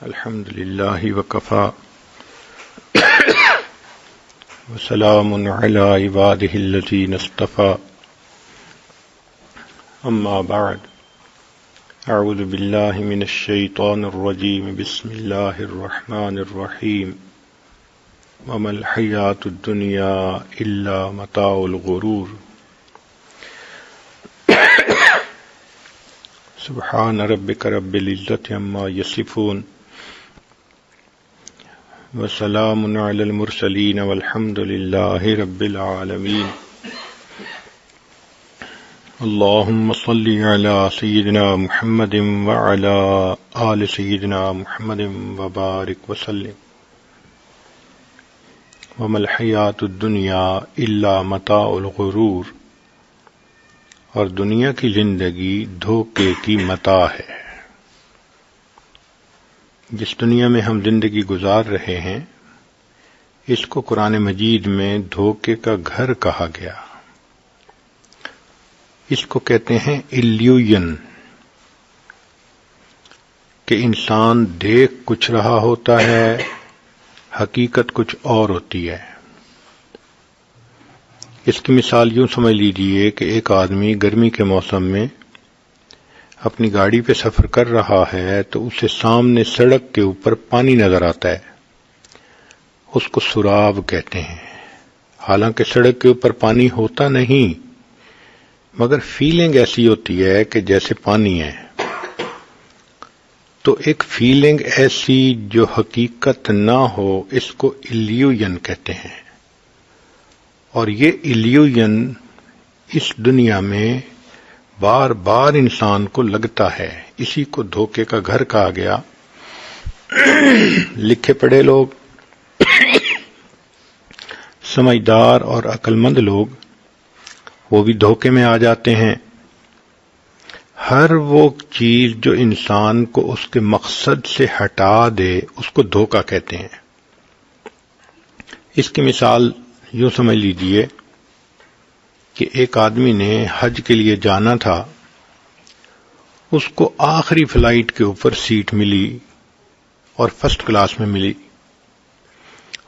الحمد لله وكفى وسلام على عباده الذين اصطفى أما بعد أعوذ بالله من الشيطان الرجيم بسم الله الرحمن الرحيم وما الحياة الدنيا إلا متاع الغرور سبحان ربك رب العزة عما يصفون وسلام على المرسلين والحمد لله رب العالمين اللهم صل على سيدنا محمد وعلى آل سيدنا محمد وبارك وسلم وما الحياة الدنيا إلا متاع الغرور اور دنیا کی زندگی دھوکے کی متاع ہے۔ جس دنیا میں ہم زندگی گزار رہے ہیں اس کو قرآن مجید میں دھوکے کا گھر کہا گیا۔ اس کو کہتے ہیں ایلیوژن، کہ انسان دیکھ کچھ رہا ہوتا ہے، حقیقت کچھ اور ہوتی ہے۔ اس کی مثال یوں سمجھ لیجئے کہ ایک آدمی گرمی کے موسم میں اپنی گاڑی پہ سفر کر رہا ہے تو اسے سامنے سڑک کے اوپر پانی نظر آتا ہے، اس کو سراب کہتے ہیں۔ حالانکہ سڑک کے اوپر پانی ہوتا نہیں، مگر فیلنگ ایسی ہوتی ہے کہ جیسے پانی ہے۔ تو ایک فیلنگ ایسی جو حقیقت نہ ہو اس کو ایلیوژن کہتے ہیں۔ اور یہ ایلیوژن اس دنیا میں بار بار انسان کو لگتا ہے، اسی کو دھوکے کا گھر کہا گیا۔ لکھے پڑھے لوگ، سمجھدار اور عقل مند لوگ وہ بھی دھوکے میں آ جاتے ہیں۔ ہر وہ چیز جو انسان کو اس کے مقصد سے ہٹا دے اس کو دھوکا کہتے ہیں۔ اس کی مثال یوں سمجھ لیجئے کہ ایک آدمی نے حج کے لیے جانا تھا، اس کو آخری فلائٹ کے اوپر سیٹ ملی اور فرسٹ کلاس میں ملی۔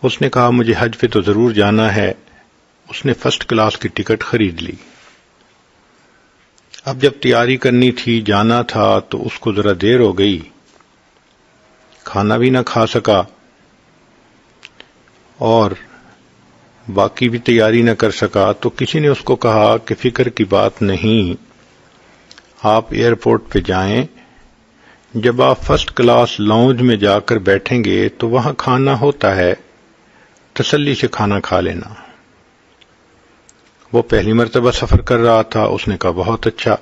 اس نے کہا مجھے حج پہ تو ضرور جانا ہے، اس نے فرسٹ کلاس کی ٹکٹ خرید لی۔ اب جب تیاری کرنی تھی، جانا تھا، تو اس کو ذرا دیر ہو گئی، کھانا بھی نہ کھا سکا اور باقی بھی تیاری نہ کر سکا۔ تو کسی نے اس کو کہا کہ فکر کی بات نہیں، آپ ایئرپورٹ پہ جائیں، جب آپ فرسٹ کلاس لاؤنج میں جا کر بیٹھیں گے تو وہاں کھانا ہوتا ہے، تسلی سے کھانا کھا لینا۔ وہ پہلی مرتبہ سفر کر رہا تھا، اس نے کہا بہت اچھا۔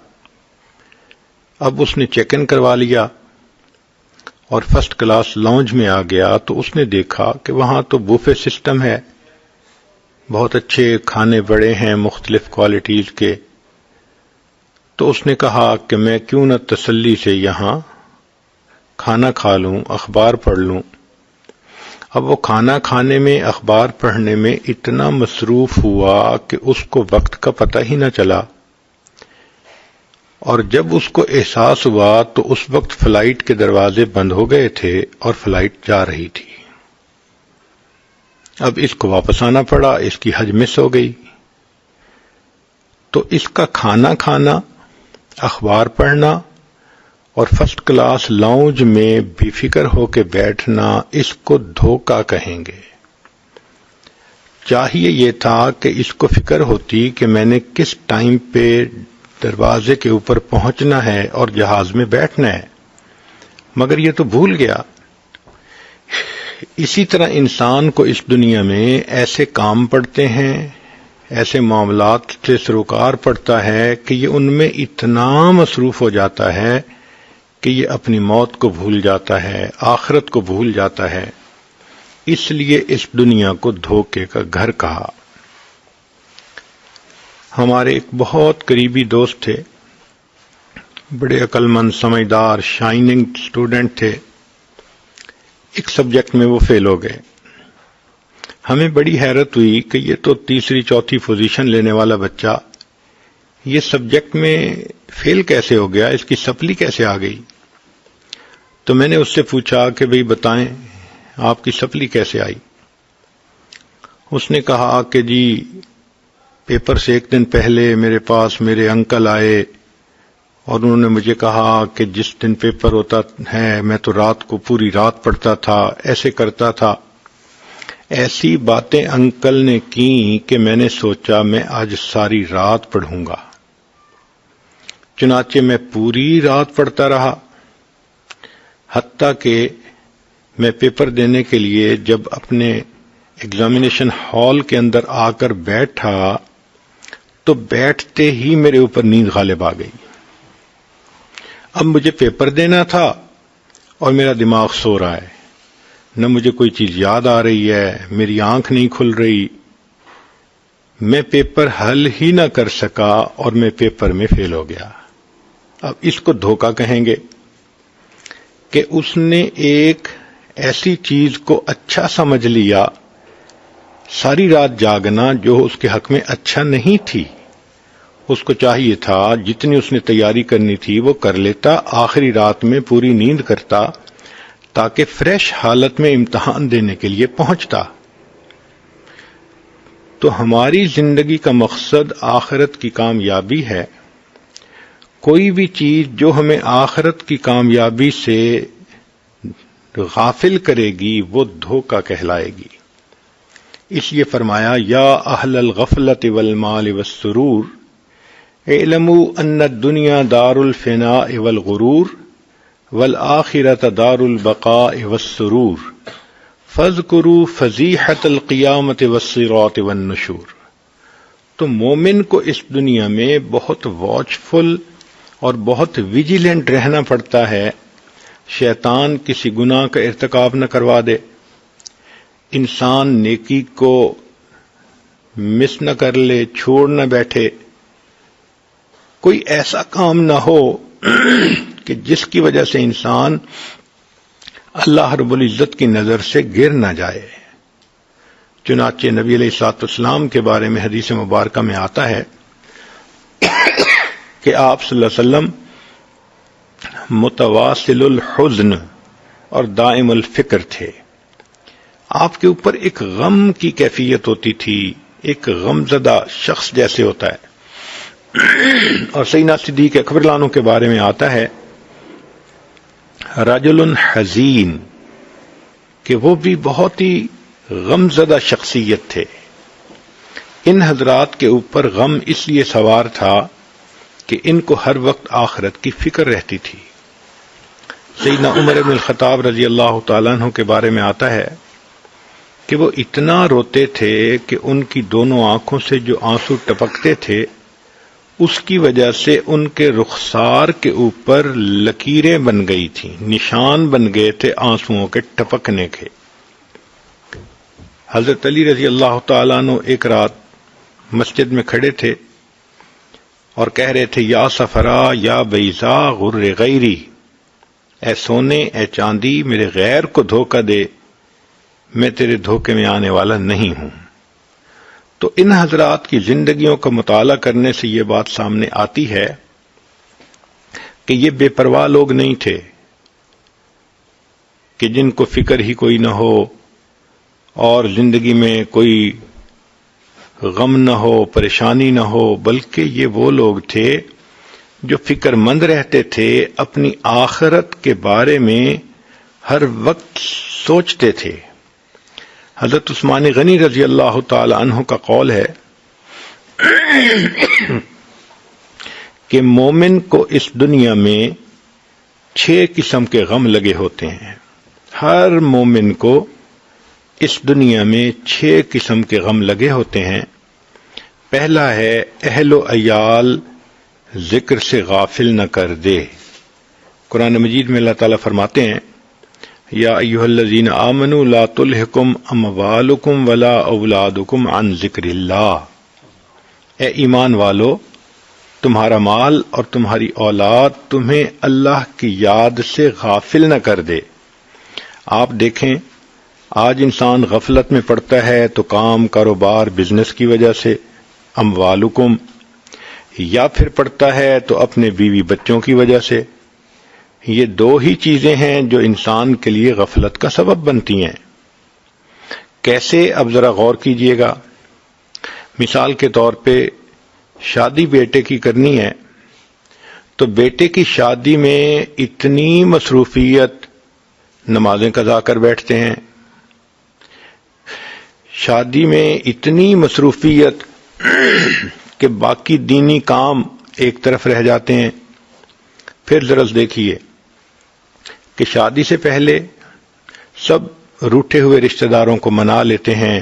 اب اس نے چیک ان کروا لیا اور فرسٹ کلاس لاؤنج میں آ گیا تو اس نے دیکھا کہ وہاں تو بوفے سسٹم ہے، بہت اچھے کھانے بڑے ہیں مختلف کوالٹیز کے۔ تو اس نے کہا کہ میں کیوں نہ تسلی سے یہاں کھانا کھا لوں، اخبار پڑھ لوں۔ اب وہ کھانا کھانے میں، اخبار پڑھنے میں اتنا مصروف ہوا کہ اس کو وقت کا پتہ ہی نہ چلا، اور جب اس کو احساس ہوا تو اس وقت فلائٹ کے دروازے بند ہو گئے تھے اور فلائٹ جا رہی تھی۔ اب اس کو واپس آنا پڑا، اس کی حج مس ہو گئی۔ تو اس کا کھانا کھانا، اخبار پڑھنا اور فرسٹ کلاس لاؤنج میں بے فکر ہو کے بیٹھنا، اس کو دھوکا کہیں گے۔ چاہیے یہ تھا کہ اس کو فکر ہوتی کہ میں نے کس ٹائم پہ دروازے کے اوپر پہنچنا ہے اور جہاز میں بیٹھنا ہے، مگر یہ تو بھول گیا۔ اسی طرح انسان کو اس دنیا میں ایسے کام پڑتے ہیں، ایسے معاملات سے سروکار پڑتا ہے کہ یہ ان میں اتنا مصروف ہو جاتا ہے کہ یہ اپنی موت کو بھول جاتا ہے، آخرت کو بھول جاتا ہے۔ اس لیے اس دنیا کو دھوکے کا گھر کہا۔ ہمارے ایک بہت قریبی دوست تھے، بڑے عقل مند، سمجھدار، شائننگ اسٹوڈنٹ تھے۔ ایک سبجیکٹ میں وہ فیل ہو گئے۔ ہمیں بڑی حیرت ہوئی کہ یہ تو تیسری چوتھی پوزیشن لینے والا بچہ یہ سبجیکٹ میں فیل کیسے ہو گیا، اس کی سپلی کیسے آ گئی؟ تو میں نے اس سے پوچھا کہ بھئی بتائیں آپ کی سپلی کیسے آئی؟ اس نے کہا کہ جی پیپر سے ایک دن پہلے میرے پاس میرے انکل آئے اور انہوں نے مجھے کہا کہ جس دن پیپر ہوتا ہے میں تو رات کو پوری رات پڑھتا تھا، ایسے کرتا تھا. ایسی باتیں انکل نے کی کہ میں نے سوچا میں آج ساری رات پڑھوں گا. چنانچہ میں پوری رات پڑھتا رہا، حتیٰ کہ میں پیپر دینے کے لیے جب اپنے ایگزامینیشن ہال کے اندر آ کر بیٹھا تو بیٹھتے ہی میرے اوپر نیند غالب آ گئی. اب مجھے پیپر دینا تھا اور میرا دماغ سو رہا ہے، نہ مجھے کوئی چیز یاد آ رہی ہے، میری آنکھ نہیں کھل رہی. میں پیپر حل ہی نہ کر سکا اور میں پیپر میں فیل ہو گیا. اب اس کو دھوکہ کہیں گے کہ اس نے ایک ایسی چیز کو اچھا سمجھ لیا، ساری رات جاگنا جو اس کے حق میں اچھا نہیں تھی. اس کو چاہیے تھا جتنی اس نے تیاری کرنی تھی وہ کر لیتا، آخری رات میں پوری نیند کرتا تاکہ فریش حالت میں امتحان دینے کے لیے پہنچتا. تو ہماری زندگی کا مقصد آخرت کی کامیابی ہے. کوئی بھی چیز جو ہمیں آخرت کی کامیابی سے غافل کرے گی وہ دھوکہ کہلائے گی. اس لیے فرمایا یا اہل الغفلۃ والمال والسرور اعلموا ان الدنیا دار الفناء والغرور والآخرۃ دار البقاء والسرور فاذکروا فضیحۃ القیامۃ والصراط والنشور. تو مومن کو اس دنیا میں بہت واچفل اور بہت ویجیلنٹ رہنا پڑتا ہے، شیطان کسی گناہ کا ارتکاب نہ کروا دے، انسان نیکی کو مس نہ کر لے، چھوڑ نہ بیٹھے، کوئی ایسا کام نہ ہو کہ جس کی وجہ سے انسان اللہ رب العزت کی نظر سے گر نہ جائے. چنانچہ نبی علیہ الصلوۃ والسلام کے بارے میں حدیث مبارکہ میں آتا ہے کہ آپ صلی اللہ علیہ وسلم متواصل الحزن اور دائم الفکر تھے. آپ کے اوپر ایک غم کی کیفیت ہوتی تھی، ایک غم زدہ شخص جیسے ہوتا ہے. اور سیدنا صدیق اکبر رضی اللہ عنہ کے بارے میں آتا ہے رجل حزین، کہ وہ بھی بہت ہی غم زدہ شخصیت تھے. ان حضرات کے اوپر غم اس لیے سوار تھا کہ ان کو ہر وقت آخرت کی فکر رہتی تھی. سیدنا عمر بن الخطاب رضی اللہ تعالیٰ عنہ کے بارے میں آتا ہے کہ وہ اتنا روتے تھے کہ ان کی دونوں آنکھوں سے جو آنسو ٹپکتے تھے اس کی وجہ سے ان کے رخسار کے اوپر لکیریں بن گئی تھیں، نشان بن گئے تھے آنسوؤں کے ٹپکنے کے. حضرت علی رضی اللہ تعالیٰ عنہ ایک رات مسجد میں کھڑے تھے اور کہہ رہے تھے یا صفرا یا بیضا غر غیری، اے سونے اے چاندی میرے غیر کو دھوکہ دے، میں تیرے دھوکے میں آنے والا نہیں ہوں. تو ان حضرات کی زندگیوں کا مطالعہ کرنے سے یہ بات سامنے آتی ہے کہ یہ بے پرواہ لوگ نہیں تھے کہ جن کو فکر ہی کوئی نہ ہو اور زندگی میں کوئی غم نہ ہو، پریشانی نہ ہو، بلکہ یہ وہ لوگ تھے جو فکر مند رہتے تھے، اپنی آخرت کے بارے میں ہر وقت سوچتے تھے. حضرت عثمان غنی رضی اللہ تعالی عنہ کا قول ہے کہ مومن کو اس دنیا میں 6 قسم کے غم لگے ہوتے ہیں. ہر مومن کو اس دنیا میں 6 قسم کے غم لگے ہوتے ہیں. پہلا ہے اہل و عیال ذکر سے غافل نہ کر دے. قرآن مجید میں اللہ تعالیٰ فرماتے ہیں یا ایھا الذین آمنوا لا تلھکم اموالکم ولا اولادکم عن ذکر اللہ. اے ایمان والو، تمہارا مال اور تمہاری اولاد تمہیں اللہ کی یاد سے غافل نہ کر دے. آپ دیکھیں آج انسان غفلت میں پڑتا ہے تو کام، کاروبار، بزنس کی وجہ سے، اموالکم، یا پھر پڑتا ہے تو اپنے بیوی بچوں کی وجہ سے، یہ دو ہی چیزیں ہیں جو انسان کے لیے غفلت کا سبب بنتی ہیں۔ کیسے؟ اب ذرا غور کیجئے گا۔ مثال کے طور پہ شادی بیٹے کی کرنی ہے تو بیٹے کی شادی میں اتنی مصروفیت، نمازیں قضا کر بیٹھتے ہیں، شادی میں اتنی مصروفیت کہ باقی دینی کام ایک طرف رہ جاتے ہیں۔ پھر ذرا دیکھیے کہ شادی سے پہلے سب روٹھے ہوئے رشتہ داروں کو منا لیتے ہیں۔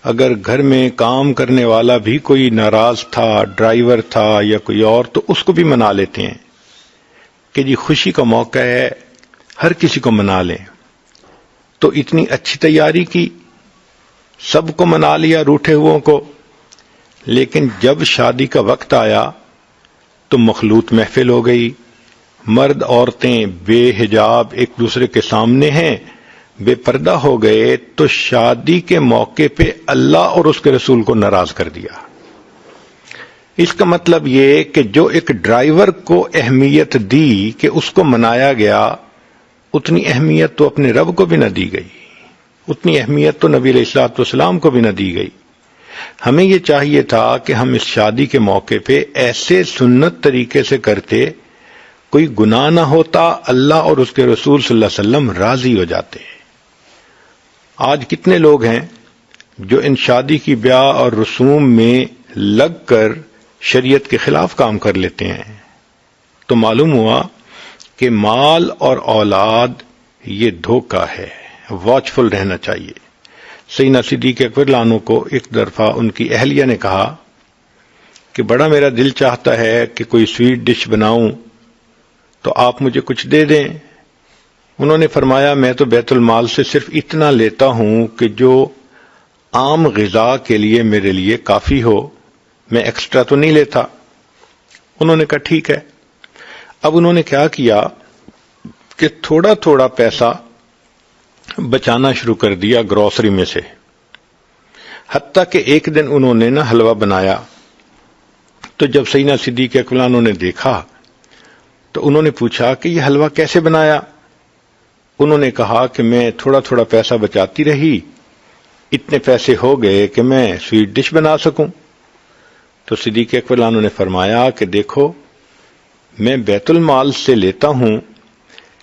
اگر گھر میں کام کرنے والا بھی کوئی ناراض تھا، ڈرائیور تھا یا کوئی اور، تو اس کو بھی منا لیتے ہیں کہ جی خوشی کا موقع ہے، ہر کسی کو منا لیں۔ تو اتنی اچھی تیاری کی، سب کو منا لیا روٹھے ہوئوں کو، لیکن جب شادی کا وقت آیا تو مخلوط محفل ہو گئی۔ مرد عورتیں بے حجاب ایک دوسرے کے سامنے ہیں، بے پردہ ہو گئے، تو شادی کے موقع پہ اللہ اور اس کے رسول کو ناراض کر دیا۔ اس کا مطلب یہ کہ جو ایک ڈرائیور کو اہمیت دی کہ اس کو منایا گیا، اتنی اہمیت تو اپنے رب کو بھی نہ دی گئی، اتنی اہمیت تو نبی علیہ الصلوۃ والسلام کو بھی نہ دی گئی۔ ہمیں یہ چاہیے تھا کہ ہم اس شادی کے موقع پہ ایسے سنت طریقے سے کرتے، کوئی گناہ نہ ہوتا، اللہ اور اس کے رسول صلی اللہ علیہ وسلم راضی ہو جاتے۔ آج کتنے لوگ ہیں جو ان شادی کی بیاہ اور رسوم میں لگ کر شریعت کے خلاف کام کر لیتے ہیں۔ تو معلوم ہوا کہ مال اور اولاد یہ دھوکہ ہے، واچفل رہنا چاہیے۔ سیدنا صدیق اکبر عنہ کو ایک دفعہ ان کی اہلیہ نے کہا کہ بڑا میرا دل چاہتا ہے کہ کوئی سویٹ ڈش بناؤں، تو آپ مجھے کچھ دے دیں۔ انہوں نے فرمایا میں تو بیت المال سے صرف اتنا لیتا ہوں کہ جو عام غذا کے لیے میرے لیے کافی ہو، میں ایکسٹرا تو نہیں لیتا۔ انہوں نے کہا ٹھیک ہے۔ اب انہوں نے کیا کیا کہ تھوڑا تھوڑا پیسہ بچانا شروع کر دیا گروسری میں سے، حتیٰ کہ ایک دن انہوں نے حلوہ بنایا، تو جب سیدنا صدیق اکبر عنہ نے دیکھا تو انہوں نے پوچھا کہ یہ حلوہ کیسے بنایا؟ انہوں نے کہا کہ میں تھوڑا تھوڑا پیسہ بچاتی رہی، اتنے پیسے ہو گئے کہ میں سویٹ ڈش بنا سکوں۔ تو صدیق اکبر عنہ نے فرمایا کہ دیکھو میں بیت المال سے لیتا ہوں،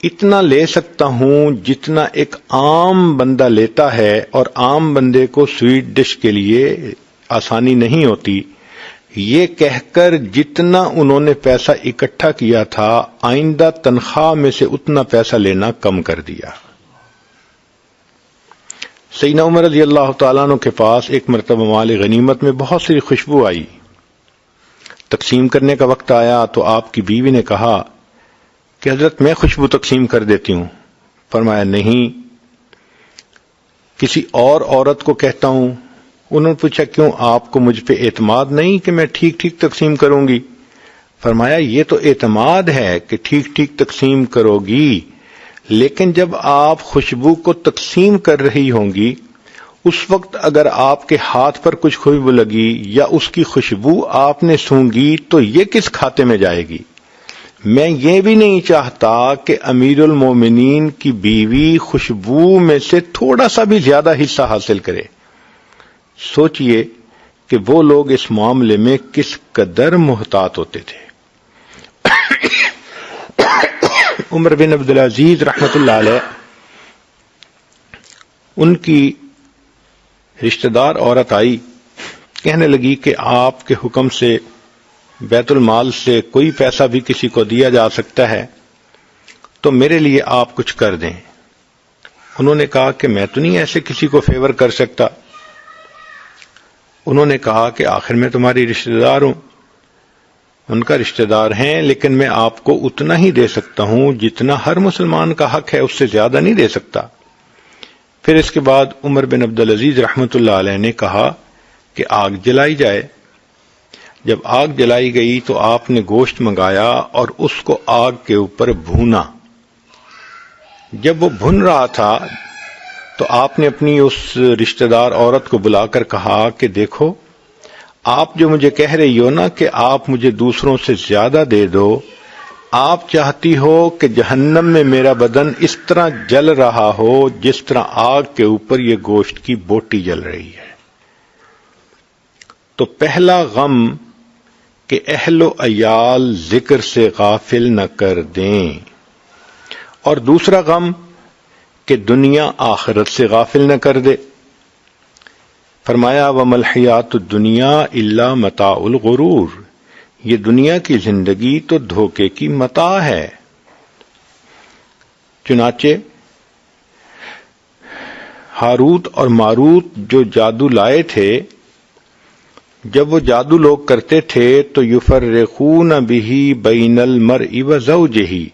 اتنا لے سکتا ہوں جتنا ایک عام بندہ لیتا ہے، اور عام بندے کو سویٹ ڈش کے لیے آسانی نہیں ہوتی۔ یہ کہہ کر جتنا انہوں نے پیسہ اکٹھا کیا تھا، آئندہ تنخواہ میں سے اتنا پیسہ لینا کم کر دیا۔ سیدنا عمر رضی اللہ تعالیٰ عنہ کے پاس ایک مرتبہ مال غنیمت میں بہت سی خوشبو آئی، تقسیم کرنے کا وقت آیا تو آپ کی بیوی نے کہا کہ حضرت میں خوشبو تقسیم کر دیتی ہوں۔ فرمایا نہیں، کسی اور عورت کو کہتا ہوں۔ انہوں نے پوچھا کیوں، آپ کو مجھ پہ اعتماد نہیں کہ میں ٹھیک ٹھیک تقسیم کروں گی؟ فرمایا یہ تو اعتماد ہے کہ ٹھیک ٹھیک تقسیم کرو گی، لیکن جب آپ خوشبو کو تقسیم کر رہی ہوں گی، اس وقت اگر آپ کے ہاتھ پر کچھ خوشبو لگی یا اس کی خوشبو آپ نے سونگھی تو یہ کس کھاتے میں جائے گی؟ میں یہ بھی نہیں چاہتا کہ امیر المومنین کی بیوی خوشبو میں سے تھوڑا سا بھی زیادہ حصہ حاصل کرے۔ سوچئے کہ وہ لوگ اس معاملے میں کس قدر محتاط ہوتے تھے۔ عمر بن عبدالعزیز رحمت اللہ علیہ، ان کی رشتہ دار عورت آئی، کہنے لگی کہ آپ کے حکم سے بیت المال سے کوئی پیسہ بھی کسی کو دیا جا سکتا ہے، تو میرے لیے آپ کچھ کر دیں۔ انہوں نے کہا کہ میں تو نہیں ایسے کسی کو فیور کر سکتا۔ انہوں نے کہا کہ آخر میں تمہاری رشتہ دار ہوں، ان کا رشتہ دار ہیں، لیکن میں آپ کو اتنا ہی دے سکتا ہوں جتنا ہر مسلمان کا حق ہے، اس سے زیادہ نہیں دے سکتا۔ پھر اس کے بعد عمر بن عبدالعزیز رحمت اللہ علیہ نے کہا کہ آگ جلائی جائے۔ جب آگ جلائی گئی تو آپ نے گوشت منگایا اور اس کو آگ کے اوپر بھونا۔ جب وہ بھن رہا تھا تو آپ نے اپنی اس رشتہ دار عورت کو بلا کر کہا کہ دیکھو، آپ جو مجھے کہہ رہی ہو نا کہ آپ مجھے دوسروں سے زیادہ دے دو، آپ چاہتی ہو کہ جہنم میں میرا بدن اس طرح جل رہا ہو جس طرح آگ کے اوپر یہ گوشت کی بوٹی جل رہی ہے. تو پہلا غم کہ اہل و عیال ذکر سے غافل نہ کر دیں، اور دوسرا غم کہ دنیا آخرت سے غافل نہ کر دے. فرمایا وَمَا الْحَيَاةُ الدُّنْيَا إِلَّا مَتَاعُ الْغُرُورِ، یہ دنیا کی زندگی تو دھوکے کی متاع ہے. چنانچہ ہاروت اور ماروت جو جادو لائے تھے، جب وہ جادو لوگ کرتے تھے تو یفرقون بہ بین المرء وزوجہ،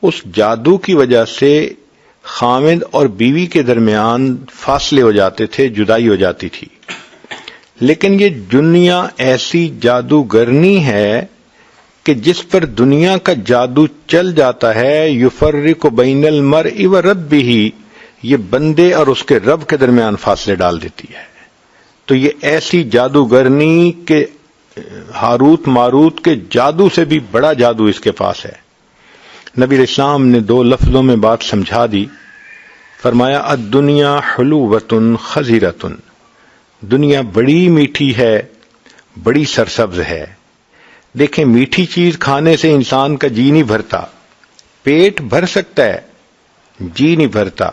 اس جادو کی وجہ سے خاوند اور بیوی کے درمیان فاصلے ہو جاتے تھے، جدائی ہو جاتی تھی. لیکن یہ دنیا ایسی جادوگرنی ہے کہ جس پر دنیا کا جادو چل جاتا ہے، یفرق بین المرء وربہ، یہ بندے اور اس کے رب کے درمیان فاصلے ڈال دیتی ہے. تو یہ ایسی جادوگرنی کہ ہاروت ماروت کے جادو سے بھی بڑا جادو اس کے پاس ہے. نبی علیہ السلام نے 2 لفظوں میں بات سمجھا دی. فرمایا الدنیا حلوۃ خضرۃ، دنیا بڑی میٹھی ہے، بڑی سرسبز ہے. دیکھیں میٹھی چیز کھانے سے انسان کا جی نہیں بھرتا، پیٹ بھر سکتا ہے، جی نہیں بھرتا.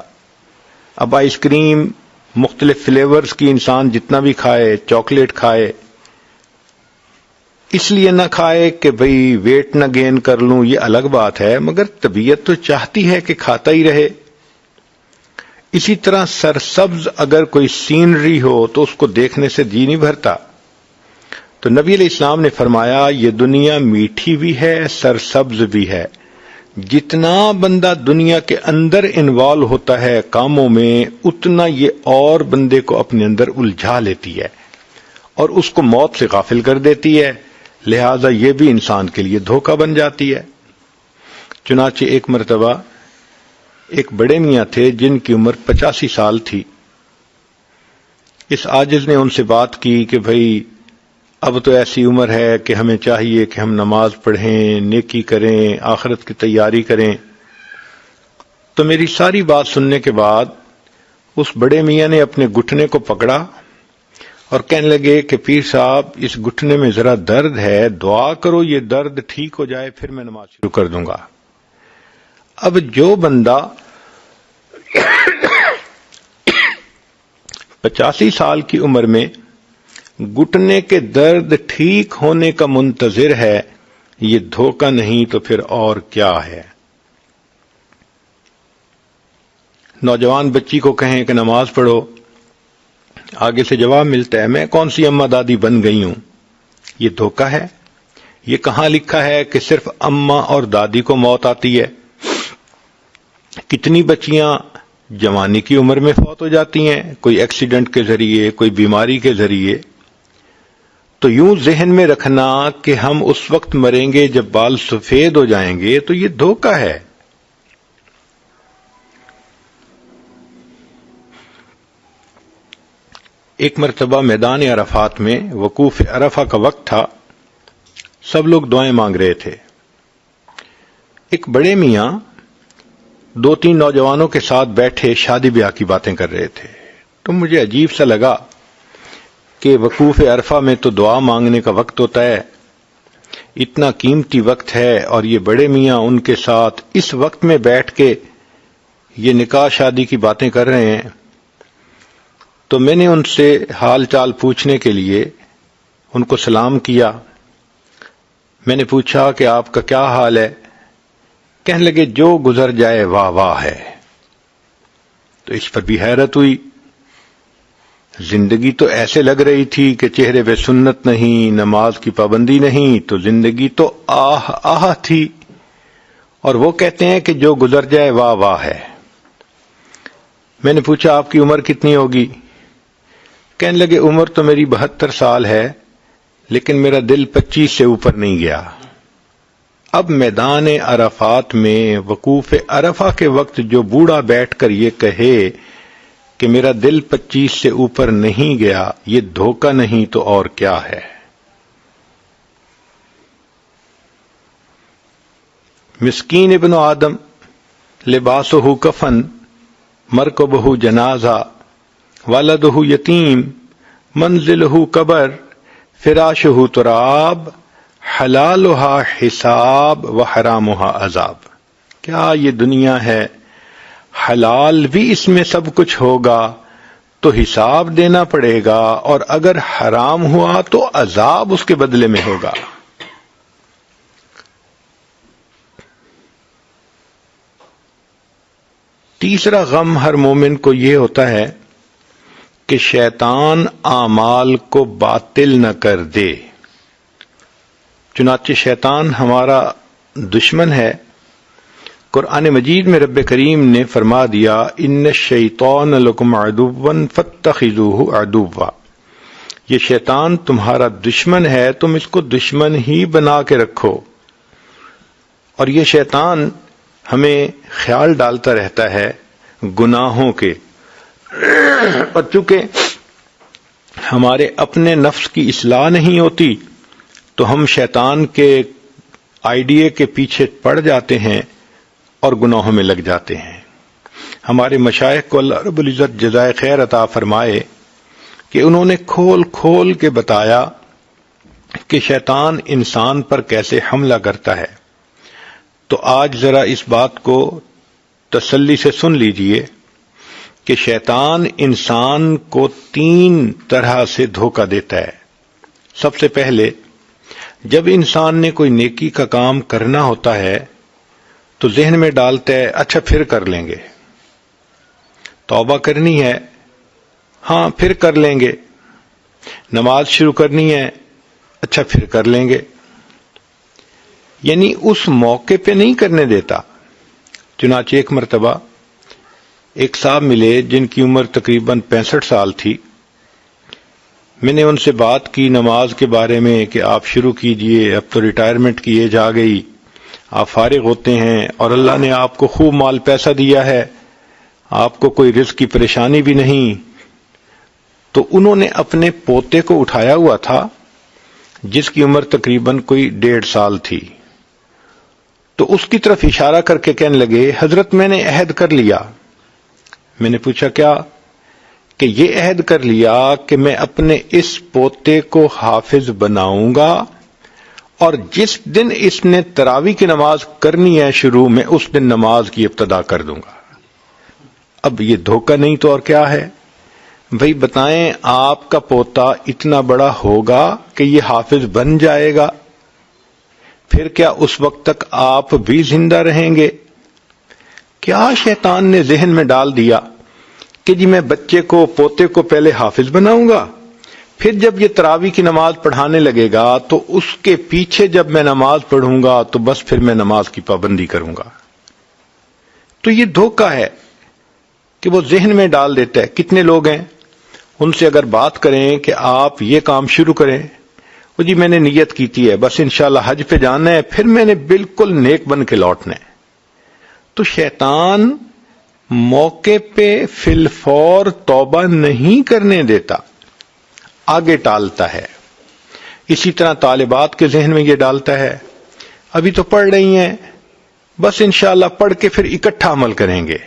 اب آئس کریم مختلف فلیورز کی انسان جتنا بھی کھائے، چاکلیٹ کھائے، اس لیے نہ کھائے کہ بھئی ویٹ نہ گین کر لوں، یہ الگ بات ہے، مگر طبیعت تو چاہتی ہے کہ کھاتا ہی رہے. اسی طرح سرسبز اگر کوئی سینری ہو تو اس کو دیکھنے سے جی نہیں بھرتا. تو نبی علیہ السلام نے فرمایا یہ دنیا میٹھی بھی ہے، سرسبز بھی ہے. جتنا بندہ دنیا کے اندر انوالو ہوتا ہے کاموں میں، اتنا یہ اور بندے کو اپنے اندر الجھا لیتی ہے اور اس کو موت سے غافل کر دیتی ہے. لہذا یہ بھی انسان کے لیے دھوکہ بن جاتی ہے. چنانچہ ایک مرتبہ ایک بڑے میاں تھے جن کی عمر 85 سال تھی. اس عاجز نے ان سے بات کی کہ بھئی اب تو ایسی عمر ہے کہ ہمیں چاہیے کہ ہم نماز پڑھیں، نیکی کریں، آخرت کی تیاری کریں. تو میری ساری بات سننے کے بعد اس بڑے میاں نے اپنے گھٹنے کو پکڑا اور کہنے لگے کہ پیر صاحب اس گھٹنے میں ذرا درد ہے، دعا کرو یہ درد ٹھیک ہو جائے، پھر میں نماز شروع کر دوں گا. اب جو بندہ 85 سال کی عمر میں گھٹنے کے درد ٹھیک ہونے کا منتظر ہے، یہ دھوکہ نہیں تو پھر اور کیا ہے. نوجوان بچی کو کہیں کہ نماز پڑھو، آگے سے جواب ملتا ہے میں کون سی اماں دادی بن گئی ہوں. یہ دھوکہ ہے. یہ کہاں لکھا ہے کہ صرف اماں اور دادی کو موت آتی ہے؟ کتنی بچیاں جوانی کی عمر میں فوت ہو جاتی ہیں، کوئی ایکسیڈنٹ کے ذریعے، کوئی بیماری کے ذریعے. تو یوں ذہن میں رکھنا کہ ہم اس وقت مریں گے جب بال سفید ہو جائیں گے، تو یہ دھوکہ ہے. ایک مرتبہ میدان عرفات میں وقوف عرفہ کا وقت تھا، سب لوگ دعائیں مانگ رہے تھے. ایک بڑے میاں 2-3 نوجوانوں کے ساتھ بیٹھے شادی بیاہ کی باتیں کر رہے تھے. تو مجھے عجیب سا لگا کہ وقوف عرفہ میں تو دعا مانگنے کا وقت ہوتا ہے، اتنا قیمتی وقت ہے، اور یہ بڑے میاں ان کے ساتھ اس وقت میں بیٹھ کے یہ نکاح شادی کی باتیں کر رہے ہیں. تو میں نے ان سے حال چال پوچھنے کے لیے ان کو سلام کیا. میں نے پوچھا کہ آپ کا کیا حال ہے؟ کہنے لگے جو گزر جائے واہ واہ ہے. تو اس پر بھی حیرت ہوئی. زندگی تو ایسے لگ رہی تھی کہ چہرے پہ سنت نہیں، نماز کی پابندی نہیں، تو زندگی تو آہ آہ تھی. اور وہ کہتے ہیں کہ جو گزر جائے واہ واہ ہے. میں نے پوچھا آپ کی عمر کتنی ہوگی؟ کہنے لگے عمر تو میری 72 سال ہے، لیکن میرا دل 25 سے اوپر نہیں گیا. اب میدان عرفات میں وقوف عرفہ کے وقت جو بوڑھا بیٹھ کر یہ کہے کہ میرا دل 25 سے اوپر نہیں گیا، یہ دھوکہ نہیں تو اور کیا ہے. مسکین ابن آدم لباسہ کفن مرکبہ جنازہ ولدہ یتیم منزلہ قبر فراشہ تراب حلالہا حساب و حرامہا عذاب. کیا یہ دنیا ہے؟ حلال بھی اس میں سب کچھ ہوگا تو حساب دینا پڑے گا، اور اگر حرام ہوا تو عذاب اس کے بدلے میں ہوگا. تیسرا غم ہر مومن کو یہ ہوتا ہے کہ شیطان اعمال کو باطل نہ کر دے. چنانچہ شیطان ہمارا دشمن ہے. قرآن مجید میں رب کریم نے فرما دیا ان الشیطان لکم عدو فاتخذوہ عدوا. یہ شیطان تمہارا دشمن ہے، تم اس کو دشمن ہی بنا کے رکھو. اور یہ شیطان ہمیں خیال ڈالتا رہتا ہے گناہوں کے، اور چونکہ ہمارے اپنے نفس کی اصلاح نہیں ہوتی تو ہم شیطان کے آئیڈیے کے پیچھے پڑ جاتے ہیں اور گناہوں میں لگ جاتے ہیں. ہمارے مشائخ کو اللہ رب العزت جزائے خیر عطا فرمائے کہ انہوں نے کھول کھول کے بتایا کہ شیطان انسان پر کیسے حملہ کرتا ہے. تو آج ذرا اس بات کو تسلی سے سن لیجئے کہ شیطان انسان کو 3 طرح سے دھوکہ دیتا ہے. سب سے پہلے جب انسان نے کوئی نیکی کا کام کرنا ہوتا ہے تو ذہن میں ڈالتا ہے اچھا پھر کر لیں گے. توبہ کرنی ہے، ہاں پھر کر لیں گے. نماز شروع کرنی ہے، اچھا پھر کر لیں گے. یعنی اس موقع پہ نہیں کرنے دیتا. چنانچہ ایک مرتبہ ایک صاحب ملے جن کی عمر تقریباً 65 سال تھی. میں نے ان سے بات کی نماز کے بارے میں کہ آپ شروع کیجئے، اب تو ریٹائرمنٹ کی ایج آ گئی، آپ فارغ ہوتے ہیں اور اللہ نے آپ کو خوب مال پیسہ دیا ہے، آپ کو کوئی رزق کی پریشانی بھی نہیں. تو انہوں نے اپنے پوتے کو اٹھایا ہوا تھا جس کی عمر تقریباً کوئی 1.5 سال تھی. تو اس کی طرف اشارہ کر کے کہنے لگے حضرت میں نے عہد کر لیا. میں نے پوچھا کیا؟ کہ یہ عہد کر لیا کہ میں اپنے اس پوتے کو حافظ بناؤں گا، اور جس دن اس نے تراویح کی نماز کرنی ہے شروع میں، اس دن نماز کی ابتدا کر دوں گا. اب یہ دھوکہ نہیں تو اور کیا ہے؟ بھئی بتائیں آپ کا پوتا اتنا بڑا ہوگا کہ یہ حافظ بن جائے گا، پھر کیا اس وقت تک آپ بھی زندہ رہیں گے؟ کیا شیطان نے ذہن میں ڈال دیا کہ جی میں بچے کو پوتے کو پہلے حافظ بناؤں گا، پھر جب یہ تراویح کی نماز پڑھانے لگے گا تو اس کے پیچھے جب میں نماز پڑھوں گا تو بس پھر میں نماز کی پابندی کروں گا. تو یہ دھوکہ ہے کہ وہ ذہن میں ڈال دیتا ہے. کتنے لوگ ہیں ان سے اگر بات کریں کہ آپ یہ کام شروع کریں، وہ جی میں نے نیت کیتی ہے بس انشاءاللہ حج پہ جانا ہے، پھر میں نے بالکل نیک بن کے لوٹنا ہے. تو شیطان موقع پہ فی الفور توبہ نہیں کرنے دیتا، آگے ٹالتا ہے. اسی طرح طالبات کے ذہن میں یہ ڈالتا ہے ابھی تو پڑھ رہی ہیں، بس انشاءاللہ پڑھ کے پھر اکٹھا عمل کریں گے.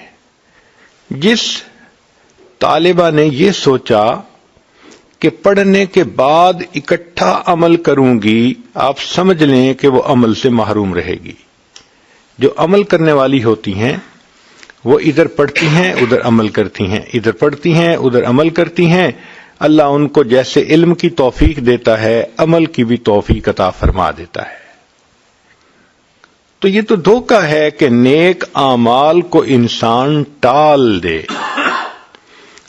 جس طالبہ نے یہ سوچا کہ پڑھنے کے بعد اکٹھا عمل کروں گی، آپ سمجھ لیں کہ وہ عمل سے محروم رہے گی. جو عمل کرنے والی ہوتی ہیں وہ ادھر پڑھتی ہیں ادھر عمل کرتی ہیں، ادھر پڑھتی ہیں ادھر عمل کرتی ہیں. اللہ ان کو جیسے علم کی توفیق دیتا ہے عمل کی بھی توفیق عطا فرما دیتا ہے. تو یہ تو دھوکہ ہے کہ نیک اعمال کو انسان ٹال دے.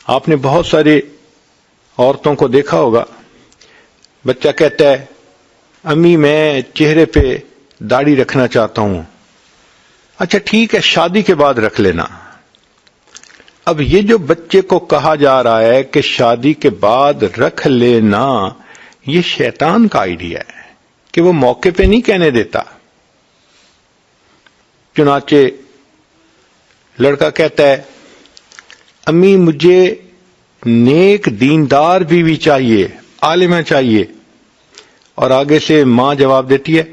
آپ نے بہت سارے عورتوں کو دیکھا ہوگا، بچہ کہتا ہے امی میں چہرے پہ داڑھی رکھنا چاہتا ہوں. اچھا ٹھیک ہے شادی کے بعد رکھ لینا. اب یہ جو بچے کو کہا جا رہا ہے کہ شادی کے بعد رکھ لینا، یہ شیطان کا آئیڈیا ہے کہ وہ موقع پہ نہیں کہنے دیتا. چنانچہ لڑکا کہتا ہے امی مجھے نیک دیندار بیوی چاہیے، عالمہ چاہیے، اور آگے سے ماں جواب دیتی ہے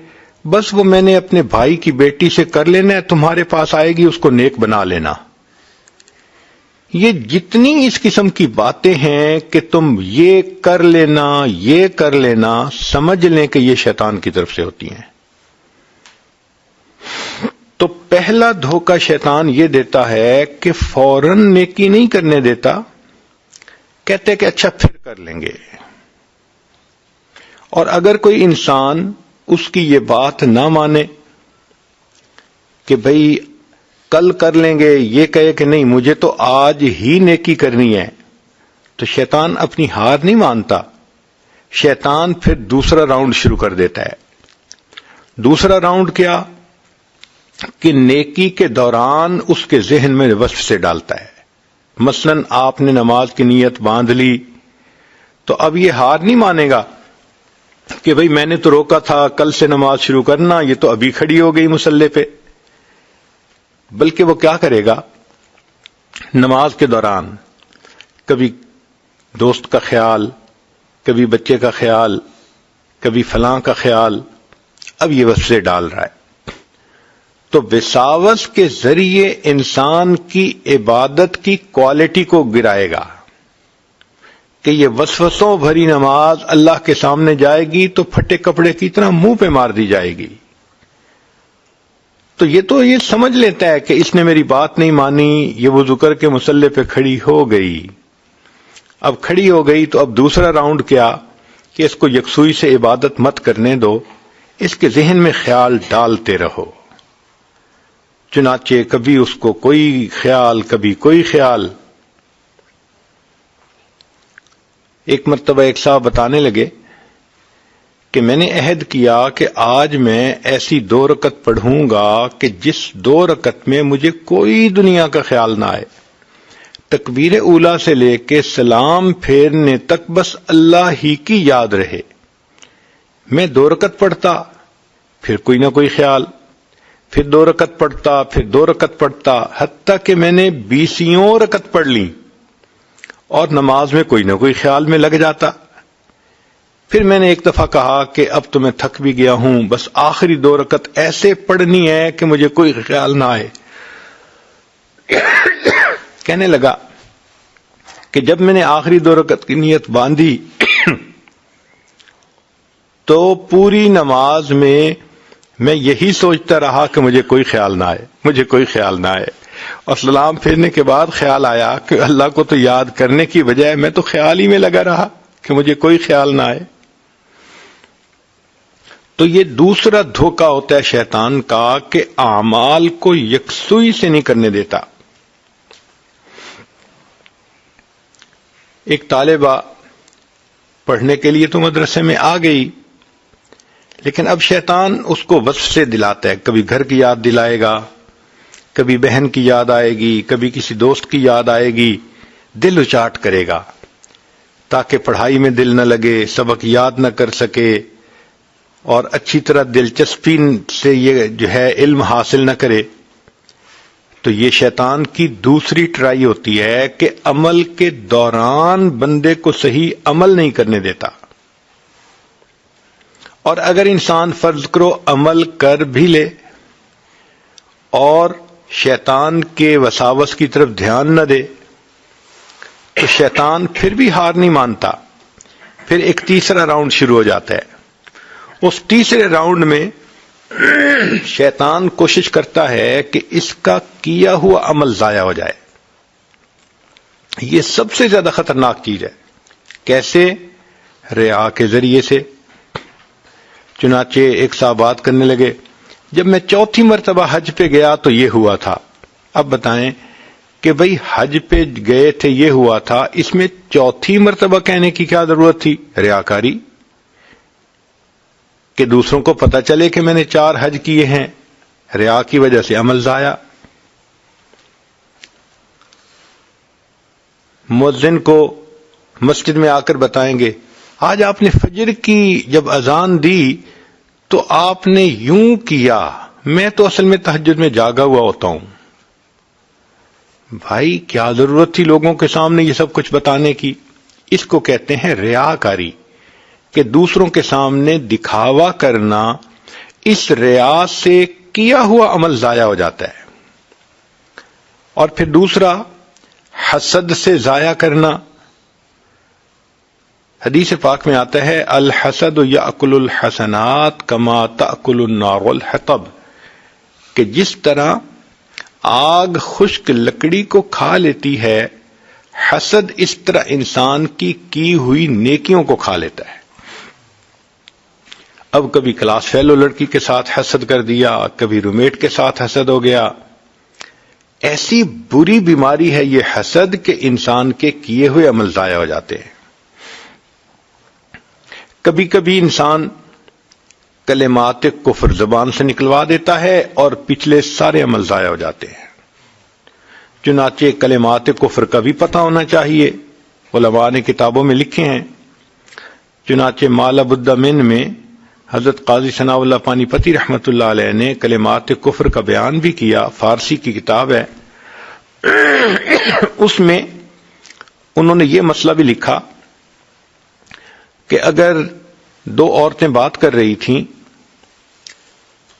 بس وہ میں نے اپنے بھائی کی بیٹی سے کر لینا ہے، تمہارے پاس آئے گی اس کو نیک بنا لینا. یہ جتنی اس قسم کی باتیں ہیں کہ تم یہ کر لینا، سمجھ لیں کہ یہ شیطان کی طرف سے ہوتی ہیں. تو پہلا دھوکہ شیطان یہ دیتا ہے کہ فوراً نیکی نہیں کرنے دیتا، کہتے کہ اچھا پھر کر لیں گے. اور اگر کوئی انسان اس کی یہ بات نہ مانے کہ بھئی کل کر لیں گے، یہ کہے کہ نہیں مجھے تو آج ہی نیکی کرنی ہے، تو شیطان اپنی ہار نہیں مانتا. شیطان پھر دوسرا راؤنڈ شروع کر دیتا ہے. دوسرا راؤنڈ کیا کہ نیکی کے دوران اس کے ذہن میں وسوسے ڈالتا ہے. مثلا آپ نے نماز کی نیت باندھ لی تو اب یہ ہار نہیں مانے گا کہ بھئی میں نے تو روکا تھا کل سے نماز شروع کرنا، یہ تو ابھی کھڑی ہو گئی مصلی پہ. بلکہ وہ کیا کرے گا، نماز کے دوران کبھی دوست کا خیال، کبھی بچے کا خیال، کبھی فلاں کا خیال، اب یہ وسوسے ڈال رہا ہے. تو وساوس کے ذریعے انسان کی عبادت کی کوالٹی کو گرائے گا کہ یہ وسوسوں بھری نماز اللہ کے سامنے جائے گی تو پھٹے کپڑے کی طرح منہ پہ مار دی جائے گی. تو یہ سمجھ لیتا ہے کہ اس نے میری بات نہیں مانی، یہ وضو کر کے مصلی پہ کھڑی ہو گئی. اب کھڑی ہو گئی تو اب دوسرا راؤنڈ کیا کہ اس کو یکسوئی سے عبادت مت کرنے دو، اس کے ذہن میں خیال ڈالتے رہو. چنانچہ کبھی اس کو کوئی خیال، کبھی کوئی خیال. ایک مرتبہ ایک صاحب بتانے لگے کہ میں نے عہد کیا کہ آج میں ایسی 2 رکعت پڑھوں گا کہ جس 2 رکعت میں مجھے کوئی دنیا کا خیال نہ آئے، تکبیر اولیٰ سے لے کے سلام پھیرنے تک بس اللہ ہی کی یاد رہے. میں 2 رکعت پڑھتا، پھر کوئی نہ کوئی خیال، پھر 2 رکعت پڑھتا، پھر 2 رکعت پڑھتا، حتیٰ کہ میں نے 20 رکعت پڑھ لی اور نماز میں کوئی نہ کوئی خیال میں لگ جاتا. پھر میں نے ایک دفعہ کہا کہ اب تو میں تھک بھی گیا ہوں، بس آخری 2 رکعت ایسے پڑھنی ہے کہ مجھے کوئی خیال نہ آئے. کہنے لگا کہ جب میں نے آخری 2 رکعت کی نیت باندھی تو پوری نماز میں یہی سوچتا رہا کہ مجھے کوئی خیال نہ آئے، مجھے کوئی خیال نہ آئے. اور سلام پھیرنے کے بعد خیال آیا کہ اللہ کو تو یاد کرنے کی بجائے میں تو خیال ہی میں لگا رہا کہ مجھے کوئی خیال نہ آئے. تو یہ دوسرا دھوکہ ہوتا ہے شیطان کا کہ اعمال کو یکسوئی سے نہیں کرنے دیتا. ایک طالبہ پڑھنے کے لیے تو مدرسے میں آ گئی، لیکن اب شیطان اس کو وسوسے دلاتا ہے. کبھی گھر کی یاد دلائے گا، کبھی بہن کی یاد آئے گی، کبھی کسی دوست کی یاد آئے گی، دل اچاٹ کرے گا تاکہ پڑھائی میں دل نہ لگے، سبق یاد نہ کر سکے اور اچھی طرح دلچسپی سے یہ جو ہے علم حاصل نہ کرے. تو یہ شیطان کی دوسری ٹرائی ہوتی ہے کہ عمل کے دوران بندے کو صحیح عمل نہیں کرنے دیتا. اور اگر انسان فرض کرو عمل کر بھی لے اور شیطان کے وساوس کی طرف دھیان نہ دے تو شیطان پھر بھی ہار نہیں مانتا. پھر ایک تیسرا راؤنڈ شروع ہو جاتا ہے. اس تیسرے راؤنڈ میں شیطان کوشش کرتا ہے کہ اس کا کیا ہوا عمل ضائع ہو جائے. یہ سب سے زیادہ خطرناک چیز ہے. کیسے؟ ریا کے ذریعے سے. چنانچہ ایک صاحب بات کرنے لگے، جب میں 4تھی مرتبہ حج پہ گیا تو یہ ہوا تھا. اب بتائیں کہ بھئی حج پہ گئے تھے یہ ہوا تھا، اس میں 4تھی مرتبہ کہنے کی کیا ضرورت تھی؟ ریاکاری، کہ دوسروں کو پتہ چلے کہ میں نے 4 حج کیے ہیں. ریا کی وجہ سے عمل ضائع. مؤذن کو مسجد میں آ کر بتائیں گے، آج آپ نے فجر کی جب اذان دی تو آپ نے یوں کیا، میں تو اصل میں تہجد میں جاگا ہوا ہوتا ہوں. بھائی کیا ضرورت تھی لوگوں کے سامنے یہ سب کچھ بتانے کی؟ اس کو کہتے ہیں ریاکاری، کہ دوسروں کے سامنے دکھاوا کرنا، اس ریا سے کیا ہوا عمل ضائع ہو جاتا ہے. اور پھر دوسرا حسد سے ضائع کرنا. حدیث پاک میں آتا ہے الحسد یاکل الحسنات کما تاکل النار الحطب، کہ جس طرح آگ خشک لکڑی کو کھا لیتی ہے، حسد اس طرح انسان کی ہوئی نیکیوں کو کھا لیتا ہے. اب کبھی کلاس فیلو لڑکی کے ساتھ حسد کر دیا، کبھی رومیٹ کے ساتھ حسد ہو گیا. ایسی بری بیماری ہے یہ حسد کہ انسان کے کیے ہوئے عمل ضائع ہو جاتے ہیں. کبھی کبھی انسان کلمات کفر زبان سے نکلوا دیتا ہے اور پچھلے سارے عمل ضائع ہو جاتے ہیں. چنانچہ کلمات کفر کا بھی پتہ ہونا چاہیے، علماء نے کتابوں میں لکھے ہیں. چنانچہ مالا بدمن میں حضرت قاضی ثناء اللہ پانی پتی رحمۃ اللہ علیہ نے کلمات کفر کا بیان بھی کیا. فارسی کی کتاب ہے. اس میں انہوں نے یہ مسئلہ بھی لکھا کہ اگر دو عورتیں بات کر رہی تھیں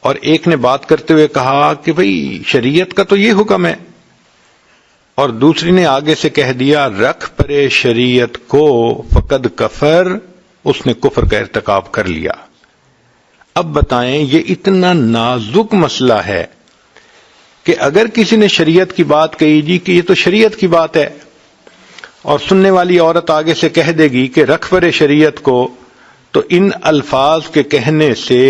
اور ایک نے بات کرتے ہوئے کہا کہ بھئی شریعت کا تو یہ حکم ہے، اور دوسری نے آگے سے کہہ دیا رکھ پرے شریعت کو فقد کفر، اس نے کفر کا ارتکاب کر لیا. اب بتائیں یہ اتنا نازک مسئلہ ہے کہ اگر کسی نے شریعت کی بات کہی جی کہ یہ تو شریعت کی بات ہے، اور سننے والی عورت آگے سے کہہ دے گی کہ رکھ پرے شریعت کو، تو ان الفاظ کے کہنے سے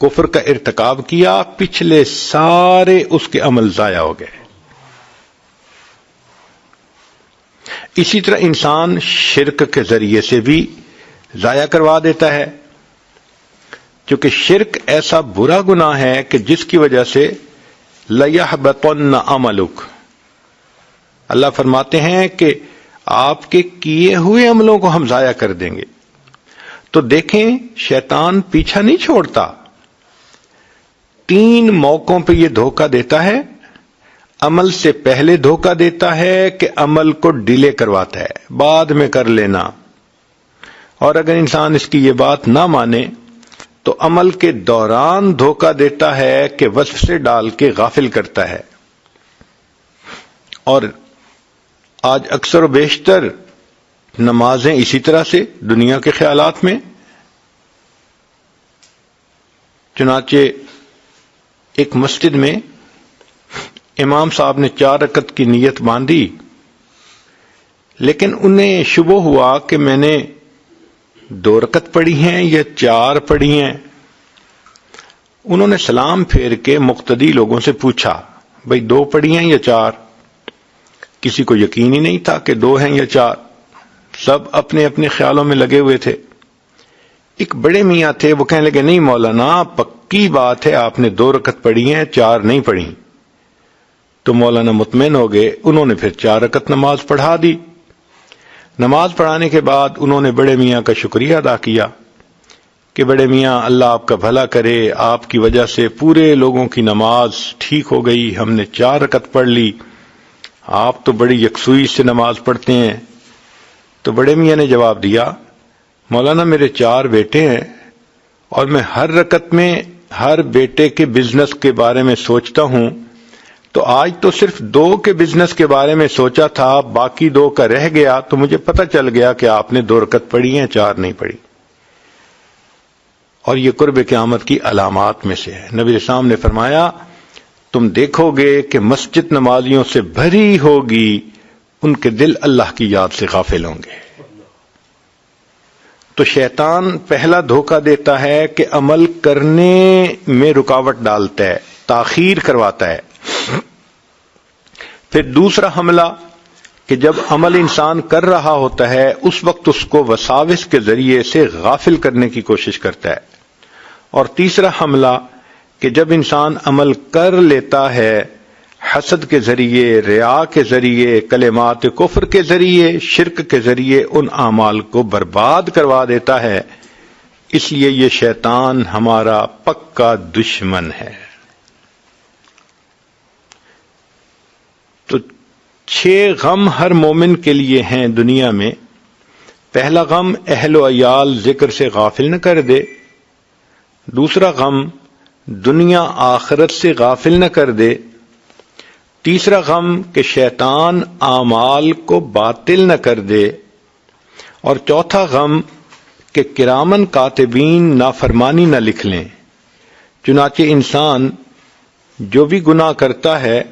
کفر کا ارتکاب کیا، پچھلے سارے اس کے عمل ضائع ہو گئے. اسی طرح انسان شرک کے ذریعے سے بھی ضائع کروا دیتا ہے، کیونکہ شرک ایسا برا گناہ ہے کہ جس کی وجہ سے لَيَحْبَطَنَّ عَمَلُكَ، اللہ فرماتے ہیں کہ آپ کے کیے ہوئے عملوں کو ہم ضائع کر دیں گے. تو دیکھیں شیطان پیچھا نہیں چھوڑتا. 3 موقعوں پہ یہ دھوکہ دیتا ہے. عمل سے پہلے دھوکہ دیتا ہے کہ عمل کو ڈیلے کرواتا ہے، بعد میں کر لینا. اور اگر انسان اس کی یہ بات نہ مانے تو عمل کے دوران دھوکہ دیتا ہے کہ وصف سے ڈال کے غافل کرتا ہے. اور آج اکثر و بیشتر نمازیں اسی طرح سے دنیا کے خیالات میں. چنانچہ ایک مسجد میں امام صاحب نے 4 رکعت کی نیت باندھی، لیکن انہیں شبہ ہوا کہ میں نے 2 رکعت پڑھی ہیں یا 4 پڑھی ہیں. انہوں نے سلام پھیر کے مقتدی لوگوں سے پوچھا بھئی 2 پڑھی ہیں یا 4؟ کسی کو یقین ہی نہیں تھا کہ 2 ہیں یا 4. سب اپنے اپنے خیالوں میں لگے ہوئے تھے. ایک بڑے میاں تھے، وہ کہنے لگے نہیں مولانا پکی بات ہے، آپ نے 2 رکعت پڑھی ہیں، 4 نہیں پڑھی. تو مولانا مطمئن ہو گئے. انہوں نے پھر 4 رکعت نماز پڑھا دی. نماز پڑھانے کے بعد انہوں نے بڑے میاں کا شکریہ ادا کیا کہ بڑے میاں اللہ آپ کا بھلا کرے، آپ کی وجہ سے پورے لوگوں کی نماز ٹھیک ہو گئی، ہم نے 4 رکعت پڑھ لی، آپ تو بڑی یکسوئی سے نماز پڑھتے ہیں. تو بڑے میاں نے جواب دیا مولانا میرے 4 بیٹے ہیں اور میں ہر رکعت میں ہر بیٹے کے بزنس کے بارے میں سوچتا ہوں، تو آج تو صرف 2 کے بزنس کے بارے میں سوچا تھا، باقی 2 کا رہ گیا، تو مجھے پتہ چل گیا کہ آپ نے 2 رکعت پڑھی ہیں، 4 نہیں پڑھی. اور یہ قرب قیامت کی علامات میں سے ہے. نبی اسلام نے فرمایا تم دیکھو گے کہ مسجد نمازیوں سے بھری ہوگی، ان کے دل اللہ کی یاد سے غافل ہوں گے. تو شیطان پہلا دھوکہ دیتا ہے کہ عمل کرنے میں رکاوٹ ڈالتا ہے، تاخیر کرواتا ہے. پھر دوسرا حملہ کہ جب عمل انسان کر رہا ہوتا ہے اس وقت اس کو وساوس کے ذریعے سے غافل کرنے کی کوشش کرتا ہے. اور تیسرا حملہ کہ جب انسان عمل کر لیتا ہے حسد کے ذریعے، ریا کے ذریعے، کلمات کفر کے ذریعے، شرک کے ذریعے ان اعمال کو برباد کروا دیتا ہے. اس لیے یہ شیطان ہمارا پکا دشمن ہے. تو 6 غم ہر مومن کے لیے ہیں دنیا میں. پہلا غم اہل و عیال ذکر سے غافل نہ کر دے. دوسرا غم دنیا آخرت سے غافل نہ کر دے، تیسرا غم کہ شیطان اعمال کو باطل نہ کر دے، اور چوتھا غم کہ کرامن کاتبین نافرمانی نہ لکھ لیں۔ چنانچہ انسان جو بھی گناہ کرتا ہے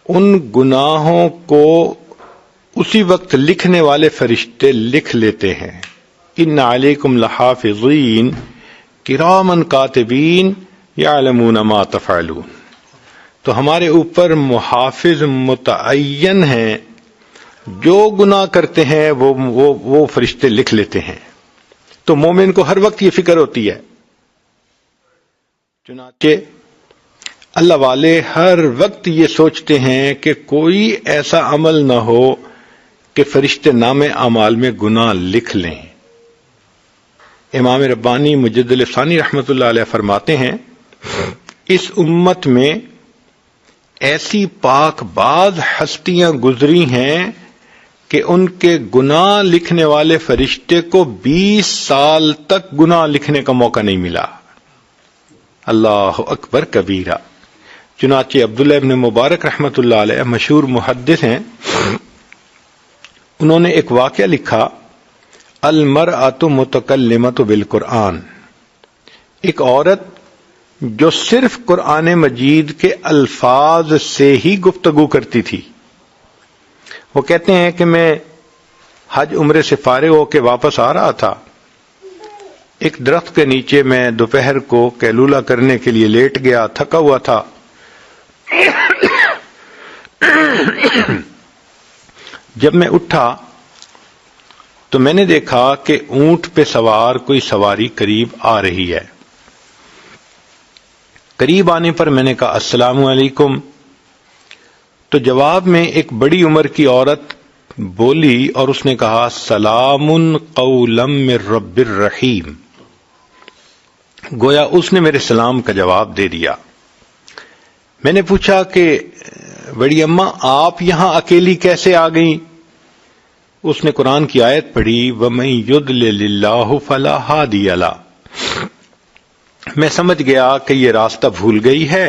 ان گناہوں کو اسی وقت لکھنے والے فرشتے لکھ لیتے ہیں۔ ان علیکم لحافظین کرامن کاتبین یعلمون ما تفعلون، تو ہمارے اوپر محافظ متعین ہیں، جو گناہ کرتے ہیں وہ فرشتے لکھ لیتے ہیں۔ تو مومن کو ہر وقت یہ فکر ہوتی ہے۔ چنانچہ اللہ والے ہر وقت یہ سوچتے ہیں کہ کوئی ایسا عمل نہ ہو کہ فرشتے نام اعمال میں گناہ لکھ لیں۔ امام ربانی مجد الفسانی رحمۃ اللہ علیہ فرماتے ہیں، اس امت میں ایسی پاک باز ہستیاں گزری ہیں کہ ان کے گناہ لکھنے والے فرشتے کو 20 سال تک گناہ لکھنے کا موقع نہیں ملا۔ اللہ اکبر کبیرہ۔ چنانچہ عبداللہ ابن مبارک رحمۃ اللہ علیہ مشہور محدث ہیں، انہوں نے ایک واقعہ لکھا، المرأۃ متکلمۃ بالقرآن، ایک عورت جو صرف قرآن مجید کے الفاظ سے ہی گفتگو کرتی تھی۔ وہ کہتے ہیں کہ میں حج عمرے سے فارغ ہو کے واپس آ رہا تھا، ایک درخت کے نیچے میں دوپہر کو قیلولہ کرنے کے لیے لیٹ گیا، تھکا ہوا تھا۔ جب میں اٹھا تو میں نے دیکھا کہ اونٹ پہ سوار کوئی سواری قریب آ رہی ہے۔ قریب آنے پر میں نے کہا السلام علیکم، تو جواب میں ایک بڑی عمر کی عورت بولی اور اس نے کہا سلام قولا من رب الرحیم، گویا اس نے میرے سلام کا جواب دے دیا۔ میں نے پوچھا کہ بڑی اماں آپ یہاں اکیلی کیسے آ گئیں؟ اس نے قرآن کی آیت پڑھی وَمَن يُضْلِلِ اللَّهُ فَلَا هَادِيَ لَهُ۔ میں سمجھ گیا کہ یہ راستہ بھول گئی ہے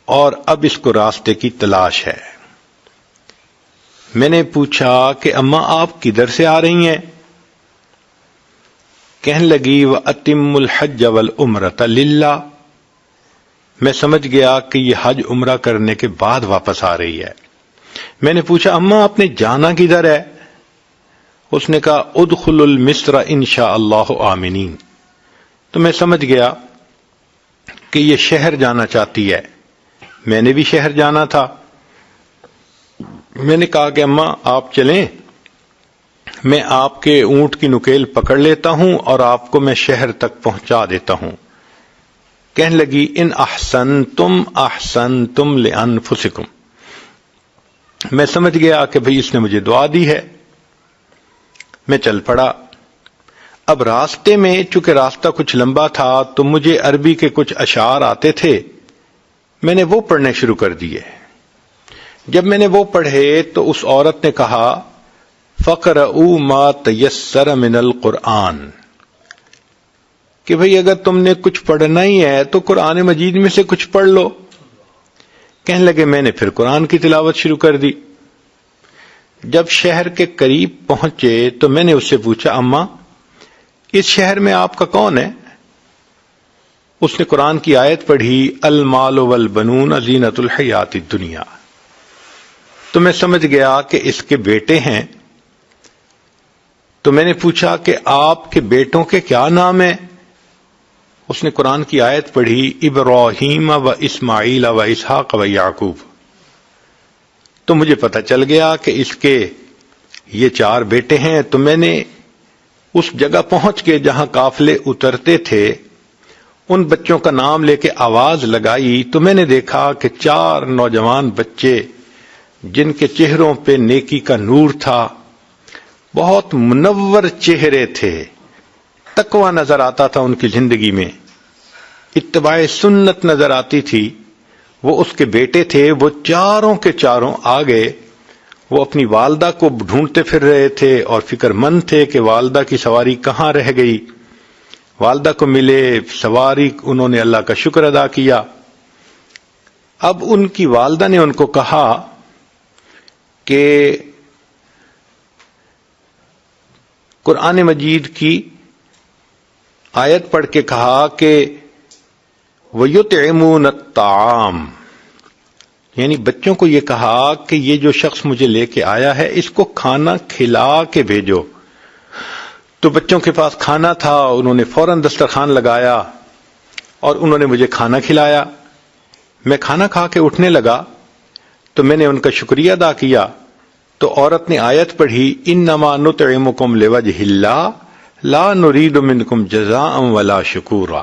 اور اب اس کو راستے کی تلاش ہے۔ میں نے پوچھا کہ اماں آپ کدھر سے آ رہی ہیں؟ کہنے لگی وَأَتِمُّ الْحَجَّ وَالْعُمْرَةَ لِلَّهِ۔ میں سمجھ گیا کہ یہ حج عمرہ کرنے کے بعد واپس آ رہی ہے۔ میں نے پوچھا اماں آپ نے جانا کدھر ہے؟ اس نے کہا ادخلوا المصر انشاء اللہ آمنین۔ تو میں سمجھ گیا کہ یہ شہر جانا چاہتی ہے، میں نے بھی شہر جانا تھا۔ میں نے کہا کہ اماں آپ چلیں، میں آپ کے اونٹ کی نکیل پکڑ لیتا ہوں اور آپ کو میں شہر تک پہنچا دیتا ہوں۔ کہنے لگی ان احسنتم احسنتم لانفسکم۔ میں سمجھ گیا کہ بھئی اس نے مجھے دعا دی ہے، میں چل پڑا۔ اب راستے میں چونکہ راستہ کچھ لمبا تھا تو مجھے عربی کے کچھ اشعار آتے تھے، میں نے وہ پڑھنے شروع کر دیے۔ جب میں نے وہ پڑھے تو اس عورت نے کہا فَقْرَؤُوا مَا تَيَسَّرَ مِنَ الْقُرْآنِ، کہ بھئی اگر تم نے کچھ پڑھنا ہی ہے تو قرآن مجید میں سے کچھ پڑھ لو۔ کہنے لگے میں نے پھر قرآن کی تلاوت شروع کر دی۔ جب شہر کے قریب پہنچے تو میں نے اس سے پوچھا اماں اس شہر میں آپ کا کون ہے؟ اس نے قرآن کی آیت پڑھی المال والبنون زینت الحیات الدنیا۔ تو میں سمجھ گیا کہ اس کے بیٹے ہیں۔ تو میں نے پوچھا کہ آپ کے بیٹوں کے کیا نام ہیں؟ اس نے قرآن کی آیت پڑھی ابراہیم و اسماعیل و اسحاق و یعقوب۔ تو مجھے پتہ چل گیا کہ اس کے یہ 4 بیٹے ہیں۔ تو میں نے اس جگہ پہنچ کے جہاں قافلے اترتے تھے ان بچوں کا نام لے کے آواز لگائی تو میں نے دیکھا کہ 4 نوجوان بچے جن کے چہروں پہ نیکی کا نور تھا، بہت منور چہرے تھے، تقوی نظر آتا تھا ان کی زندگی میں، اتباع سنت نظر آتی تھی، وہ اس کے بیٹے تھے۔ وہ چاروں کے چاروں آ گئے، وہ اپنی والدہ کو ڈھونڈتے پھر رہے تھے اور فکر مند تھے کہ والدہ کی سواری کہاں رہ گئی۔ والدہ کو ملے، سواری، انہوں نے اللہ کا شکر ادا کیا۔ اب ان کی والدہ نے ان کو کہا کہ قرآن مجید کی آیت پڑھ کے کہا کہ وَيُطْعِمُونَ الطَّعَامَ، یعنی بچوں کو یہ کہا کہ یہ جو شخص مجھے لے کے آیا ہے اس کو کھانا کھلا کے بھیجو۔ تو بچوں کے پاس کھانا تھا، انہوں نے فوراً دسترخوان لگایا اور انہوں نے مجھے کھانا کھلایا۔ میں کھانا کھا کے اٹھنے لگا تو میں نے ان کا شکریہ ادا کیا، تو عورت نے آیت پڑھی انما نطعمکم لوجہ اللہ لا نرید منکم جزاء ولا شکورا۔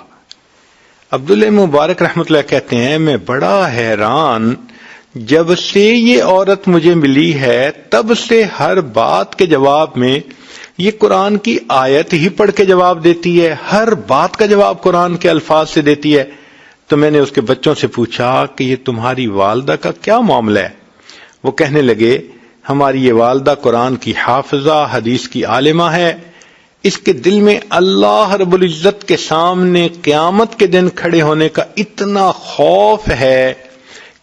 عبداللہ مبارک رحمۃ اللہ کہتے ہیں میں بڑا حیران، جب سے یہ عورت مجھے ملی ہے تب سے ہر بات کے جواب میں یہ قرآن کی آیت ہی پڑھ کے جواب دیتی ہے، ہر بات کا جواب قرآن کے الفاظ سے دیتی ہے۔ تو میں نے اس کے بچوں سے پوچھا کہ یہ تمہاری والدہ کا کیا معاملہ ہے؟ وہ کہنے لگے ہماری یہ والدہ قرآن کی حافظہ، حدیث کی عالمہ ہے، اس کے دل میں اللہ رب العزت کے سامنے قیامت کے دن کھڑے ہونے کا اتنا خوف ہے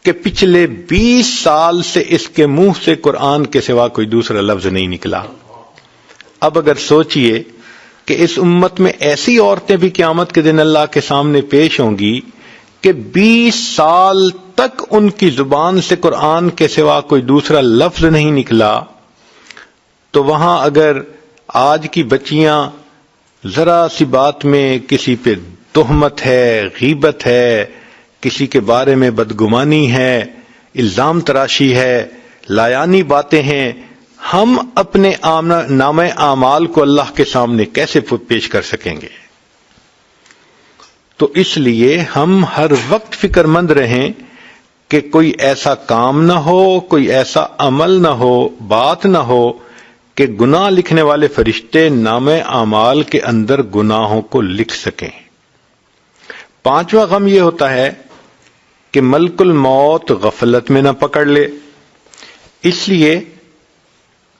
کہ پچھلے 20 سال سے اس کے منہ سے قرآن کے سوا کوئی دوسرا لفظ نہیں نکلا۔ اب اگر سوچئے کہ اس امت میں ایسی عورتیں بھی قیامت کے دن اللہ کے سامنے پیش ہوں گی کہ 20 سال تک ان کی زبان سے قرآن کے سوا کوئی دوسرا لفظ نہیں نکلا، تو وہاں اگر آج کی بچیاں ذرا سی بات میں کسی پہ تہمت ہے، غیبت ہے، کسی کے بارے میں بدگمانی ہے، الزام تراشی ہے، لایانی باتیں ہیں، ہم اپنے نامہ اعمال کو اللہ کے سامنے کیسے پیش کر سکیں گے؟ تو اس لیے ہم ہر وقت فکر مند رہیں کہ کوئی ایسا کام نہ ہو، کوئی ایسا عمل نہ ہو، بات نہ ہو کہ گناہ لکھنے والے فرشتے نامہ اعمال کے اندر گناہوں کو لکھ سکیں۔ 5واں غم یہ ہوتا ہے کہ ملک الموت غفلت میں نہ پکڑ لے، اس لیے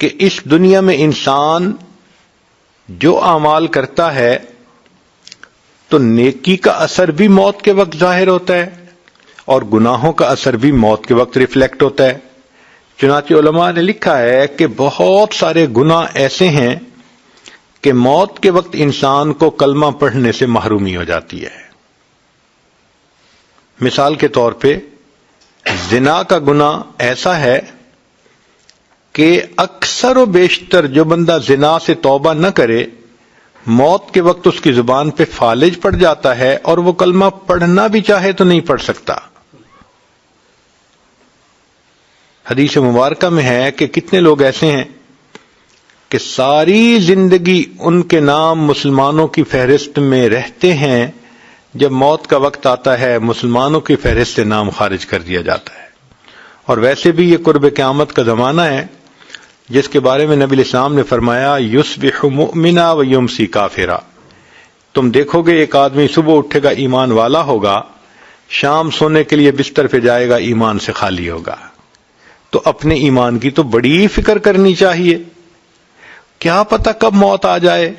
کہ اس دنیا میں انسان جو اعمال کرتا ہے تو نیکی کا اثر بھی موت کے وقت ظاہر ہوتا ہے اور گناہوں کا اثر بھی موت کے وقت ریفلیکٹ ہوتا ہے۔ چنانچہ علماء نے لکھا ہے کہ بہت سارے گناہ ایسے ہیں کہ موت کے وقت انسان کو کلمہ پڑھنے سے محرومی ہو جاتی ہے۔ مثال کے طور پہ زنا کا گناہ ایسا ہے کہ اکثر و بیشتر جو بندہ زنا سے توبہ نہ کرے، موت کے وقت اس کی زبان پہ فالج پڑ جاتا ہے اور وہ کلمہ پڑھنا بھی چاہے تو نہیں پڑھ سکتا۔ حدیث مبارکہ میں ہے کہ کتنے لوگ ایسے ہیں کہ ساری زندگی ان کے نام مسلمانوں کی فہرست میں رہتے ہیں، جب موت کا وقت آتا ہے مسلمانوں کی فہرست سے نام خارج کر دیا جاتا ہے۔ اور ویسے بھی یہ قرب قیامت کا زمانہ ہے جس کے بارے میں نبی الاسلام نے فرمایا یصبح مؤمنا و یمسی کافرا، تم دیکھو گے ایک آدمی صبح اٹھے گا ایمان والا ہوگا، شام سونے کے لیے بستر پہ جائے گا ایمان سے خالی ہوگا۔ تو اپنے ایمان کی تو بڑی فکر کرنی چاہیے، کیا پتہ کب موت آ جائے،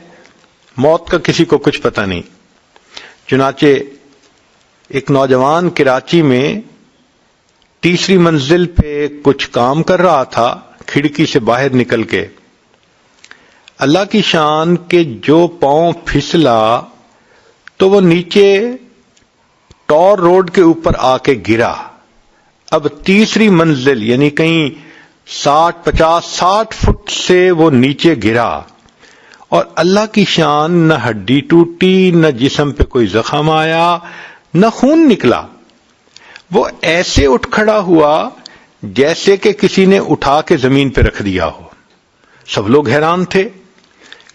موت کا کسی کو کچھ پتہ نہیں۔ چنانچہ ایک نوجوان کراچی میں تیسری منزل پہ کچھ کام کر رہا تھا، کھڑکی سے باہر نکل کے اللہ کی شان کے جو پاؤں پھسلا تو وہ نیچے ٹور روڈ کے اوپر آ کے گرا۔ اب تیسری منزل یعنی کہیں 60 فٹ سے وہ نیچے گرا، اور اللہ کی شان نہ ہڈی ٹوٹی، نہ جسم پہ کوئی زخم آیا، نہ خون نکلا۔ وہ ایسے اٹھ کھڑا ہوا جیسے کہ کسی نے اٹھا کے زمین پہ رکھ دیا ہو۔ سب لوگ حیران تھے